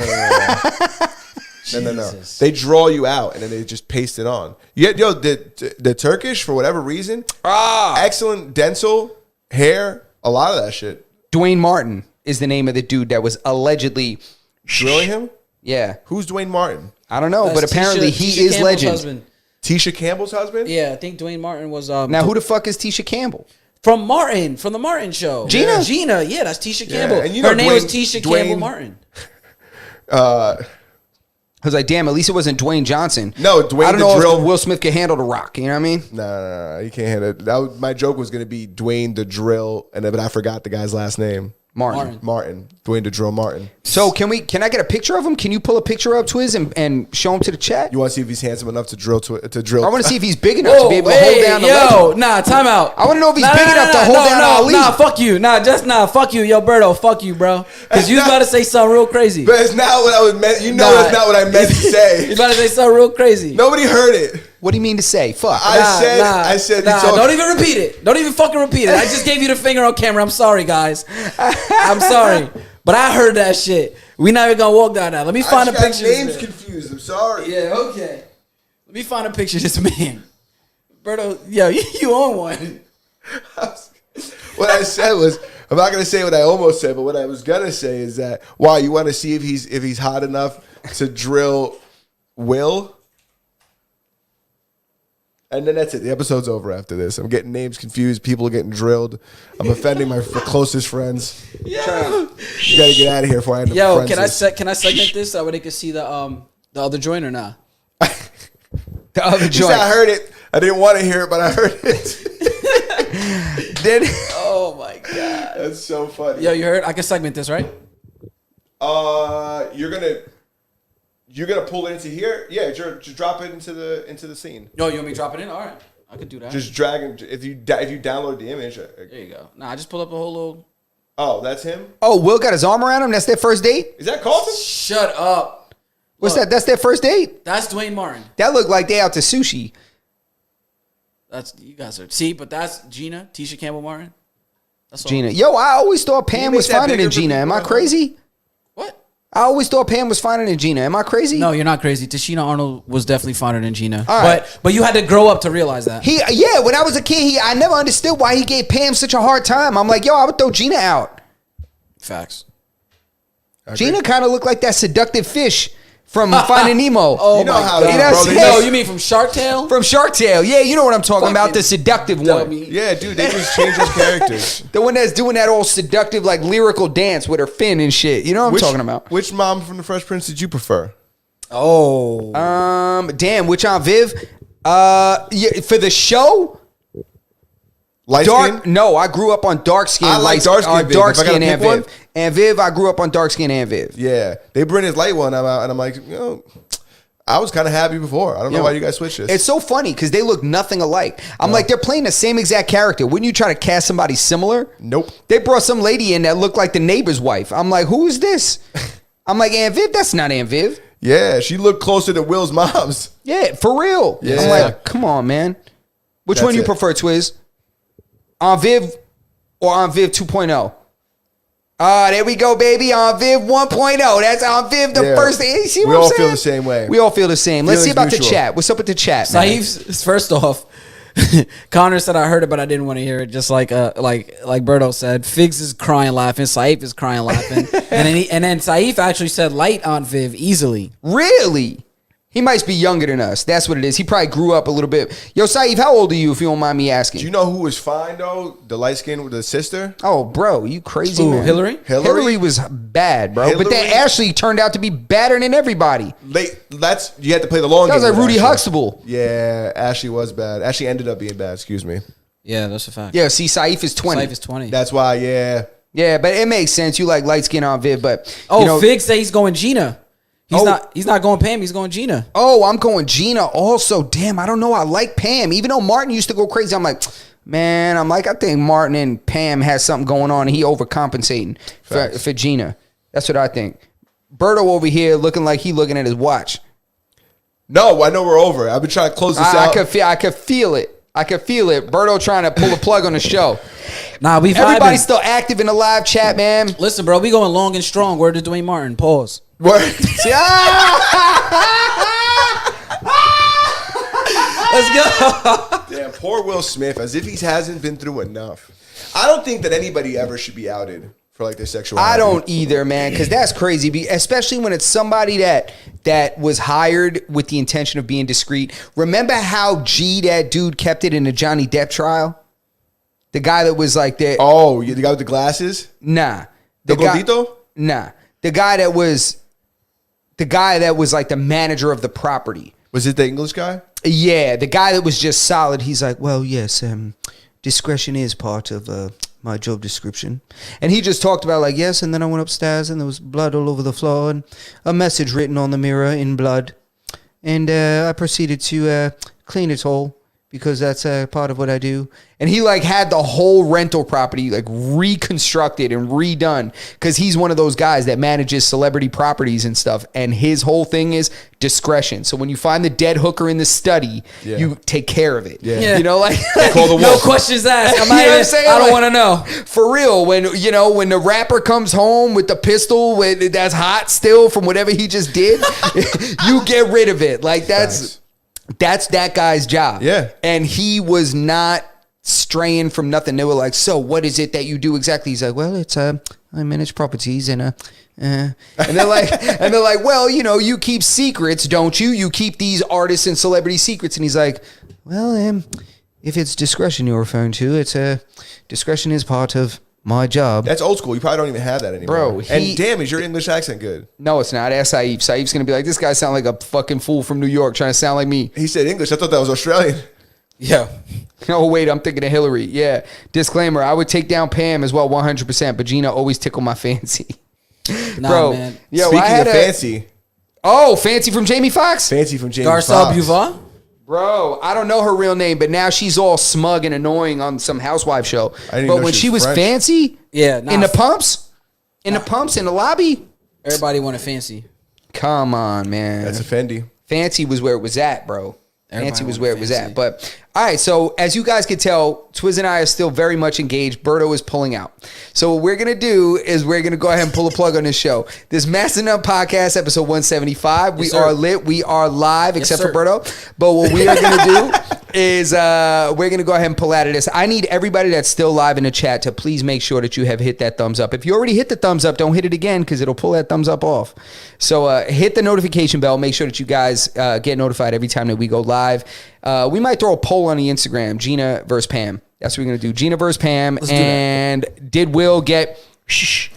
They draw you out and then they just paste it on. The Turkish, for whatever reason, excellent dental hair, a lot of that shit. Dwayne Martin is the name of the dude that was allegedly Drilling him? Yeah. Who's Dwayne Martin? I don't know, That's but apparently Tisha he is Campbell's legend. husband. Tisha Campbell's husband? Yeah, I think Dwayne Martin was Now, who the fuck is Tisha Campbell? from the Martin show. Gina? Gina, yeah, that's Tisha Campbell. and you know Her name was Dwayne- Tisha Campbell Martin. I was like, damn, at least it wasn't Dwayne Johnson. No, Dwayne I don't the know Drill- if Will Smith can handle the rock. You know what I mean? No, you can't handle it. My joke was going to be Dwayne the Drill, but I forgot the guy's last name. Martin. Dwayne the Drill Martin. So can I get a picture of him? Can you pull a picture up, Twiz, and show him to the chat? You want to see if he's handsome enough to drill? I want to see if he's big enough to be able to hold down the legend. Nah, time out. I want to know if he's big enough to hold down Ali. Fuck you. Fuck you. Yo, Berto, fuck you, bro. Because you was about to say something real crazy. But it's not what I was meant. You know, it's not what I meant to say. You about to say something real crazy. Nobody heard it. What do you mean to say? Fuck. I said. Don't even repeat it. Don't even fucking repeat it. I just gave you the finger on camera. I'm sorry, guys. I'm sorry. But I heard that shit. We not even gonna walk down that. Let me find a picture. Names confused. I'm sorry. Yeah, okay. Let me find a picture of this man. Berto, yo, you on one. What I said was, I'm not gonna say what I almost said, but what I was gonna say is that, wow, you want to see if he's hot enough to drill Will? And then that's it. The episode's over after this. I'm getting names confused. People are getting drilled. I'm offending my closest friends. You gotta get out of here before I end up. Yo, can I segment this so they can see the other joint or not? The other joint. I heard it. I didn't want to hear it, but I heard it. Then, oh my god, that's so funny. Yo, you heard? I can segment this, right? You're gonna pull it into here? Yeah, just drop it into the scene. Yo, you want me to drop it in? All right, I could do that. Just drag it. If you download the image. There you go. Nah, I just pull up a whole little. Oh, that's him. oh, Will got his arm around him. That's their first date. Is that Carlton? Shut up. What's that? That's their first date. That's Dwayne Martin. That looked like they out to sushi. That's you guys are see, but that's Gina, Tisha Campbell Martin. That's all. Gina. Yo, I always thought Pam make was that finer bigger than for Gina. Am I people? crazy? What? I always thought Pam was finer than Gina. Am I crazy? No, you're not crazy. Tashina Arnold was definitely finer than Gina. All right. But you had to grow up to realize that. When I was a kid, I never understood why he gave Pam such a hard time. I'm like, yo, I would throw Gina out. Facts. Gina kind of looked like that seductive fish from Finding Nemo. Oh, You know my how God. it is, You know bro. what I'm They saying? No, you mean from Shark Tale? From Shark Tale. Yeah, you know what I'm talking about. The Fucking seductive one. dummy. Yeah, dude, they just changed his characters. The one that's doing that all seductive, like lyrical dance with her fin and shit. You know what I'm talking about? Which mom from the Fresh Prince did you prefer? Oh. Damn, which Aunt Viv? Yeah, for the show? Light Dark. skin? No, I grew up on dark skin. I like dark skin Viv. Dark If I gotta skin and pick Viv. one? And Viv, I grew up on dark skin and Viv. Yeah, they bring his light one out, and I'm like, I was kind of happy before. I don't know why you guys switched this. It's so funny because they look nothing alike. I'm like, they're playing the same exact character. Wouldn't you try to cast somebody similar? Nope. They brought some lady in that looked like the neighbor's wife. I'm like, who is this? I'm like, Aunt Viv? That's not Aunt Viv. Yeah, she looked closer to Will's mom's. Yeah, for real. Yeah. I'm like, come on, man. Which That's one you it. prefer, Twiz? Aunt Viv or Aunt Viv 2.0? Ah, there we go, baby. Aunt Viv 1.0. That's Aunt Viv, the Yeah. first thing. You see We what I'm all saying? feel the same way. We all feel the same. Let's see Feelings about the mutual. chat. What's up with the chat, man? Saif's first off, Connor said I heard it, but I didn't want to hear it. Just like Berto said, Figs is crying laughing, Saif is crying laughing, and then Saif actually said light on Viv easily. Really? He might be younger than us. That's what it is. He probably grew up a little bit. Yo, Saif, how old are you, if you don't mind me asking? Do you know who was fine though? The light skin with the sister. Oh, bro, you crazy, Ooh, man. Hillary? Hillary was bad, bro. But then Hillary- Ashley turned out to be badder than everybody. You had to play the long That game. was like with Rudy Ashley. Huxtable. Yeah, Ashley was bad. Ashley ended up being bad. Excuse me. Yeah, that's a fact. Yeah, see, Saif is 20. Saif is 20. That's why. Yeah. Yeah, but it makes sense. You like light skin on Viv, but Oh, you know, Figs say he's going Gina. He's Oh. He's not going Pam. He's going Gina. Oh, I'm going Gina also. Damn, I don't know. I like Pam. Even though Martin used to go crazy, I'm like, man, I think Martin and Pam has something going on and he overcompensating for Gina. That's what I think. Berto over here looking like he looking at his watch. No, I know we're over. I've been trying to close this I out. could feel it. I could feel it. Berto trying to pull a plug on the show. Nah, we Everybody's vibing. still active in the live chat, man. Listen, bro, we going long and strong. Word to Dwayne Martin. Pause. Word. Let's go. Damn, poor Will Smith, as if he hasn't been through enough. I don't think that anybody ever should be outed for like their sexuality. I don't either, man, because that's crazy. Especially when it's somebody that was hired with the intention of being discreet. Remember how that dude kept it in the Johnny Depp trial? The guy that was like the Oh, you the guy with the glasses? nah, The guy, gordito? nah, the guy that was like the manager of the property. Was it the English guy? Yeah, the guy that was just solid. He's like, well, yes, discretion is part of my job description. And he just talked about like, yes, and then I went upstairs and there was blood all over the floor and a message written on the mirror in blood. And I proceeded to clean it all because that's part of what I do. And he like had the whole rental property like reconstructed and redone because he's one of those guys that manages celebrity properties and stuff. And his whole thing is discretion. So when you find the dead hooker in the study, you take care of it. Yeah. You know, like Call the No wolf. questions asked. You know what I'm saying? I don't Like, want to know. For real, when the rapper comes home with the pistol that's hot still from whatever he just did, you get rid of it. Like that's that guy's job. Yeah. And he was not straying from nothing. They were like, so what is it that you do exactly? He's like, well, it's I manage properties and and they're like, well, you know, you keep secrets, don't you? You keep these artists and celebrity secrets. And he's like, well, if it's discretion you're referring to, it's discretion is part of my job. That's old school. You probably don't even have that anymore. Bro, and damn, is your English accent good? No, it's not. Ask Saeed. Saeed's going to be like, this guy sound like a fucking fool from New York trying to sound like me. He said English. I thought that was Australian. Yeah. Oh, wait, I'm thinking of Hillary. Yeah. Disclaimer, I would take down Pam as well 100%, but Gina always tickle my fancy. Nah, Bro, man. yo, Speaking I had of fancy, Fancy from Jamie Foxx? fancy from Jamie Garcelle Foxx. Buvard? Bro, I don't know her real name, but now she's all smug and annoying on some housewife show. I didn't But know when she she was was French. fancy, Yeah. Nah, in the pumps, in the lobby, everybody wanted fancy. come on, man. That's a Fendi. Fancy was where it was at, bro. Everybody Fancy was wanted where it was fancy. at. But all right, so as you guys can tell, Twiz and I are still very much engaged. Berto is pulling out. So what we're gonna do is we're gonna go ahead and pull a plug on this show. This Master Nut Podcast, episode 175. We Yes, sir. are lit. We are live, except sir. for Berto. But what we are gonna do is we're gonna go ahead and pull out of this. I need everybody that's still live in the chat to please make sure that you have hit that thumbs up. If you already hit the thumbs up, don't hit it again because it'll pull that thumbs up off. So hit the notification bell. Make sure that you guys get notified every time that we go live. We might throw a poll on the Instagram, Gina versus Pam. That's what we're going to do. Gina versus Pam. Let's do and did Will get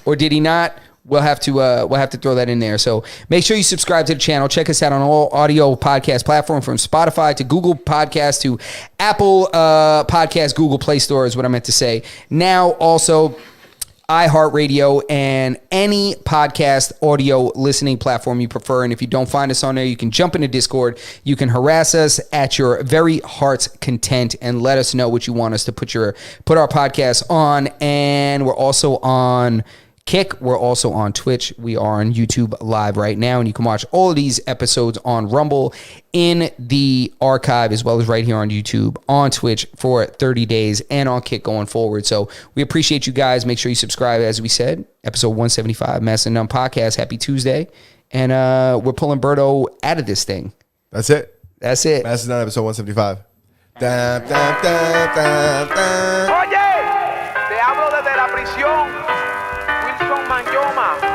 or did he not? We'll have to throw that in there. So make sure you subscribe to the channel. Check us out on all audio podcast platforms, from Spotify to Google Podcast to Apple Podcast, Google Play Store is what I meant to say. Now also iHeartRadio and any podcast audio listening platform you prefer. And if you don't find us on there, you can jump into Discord. You can harass us at your very heart's content and let us know what you want us to put our podcast on. And we're also on Kick. We're also on Twitch. We are on YouTube live right now, and you can watch all of these episodes on Rumble in the archive, as well as right here on YouTube, on Twitch for 30 days, and on Kick going forward. So we appreciate you guys. Make sure you subscribe, as we said. Episode 175, Master Num Podcast. Happy Tuesday. And we're pulling Berto out of this thing. That's it. That's it. Master Nut, episode 175. Da, da, da, da, da. Oye, te hablo desde la prisión. Wilson Manyoma.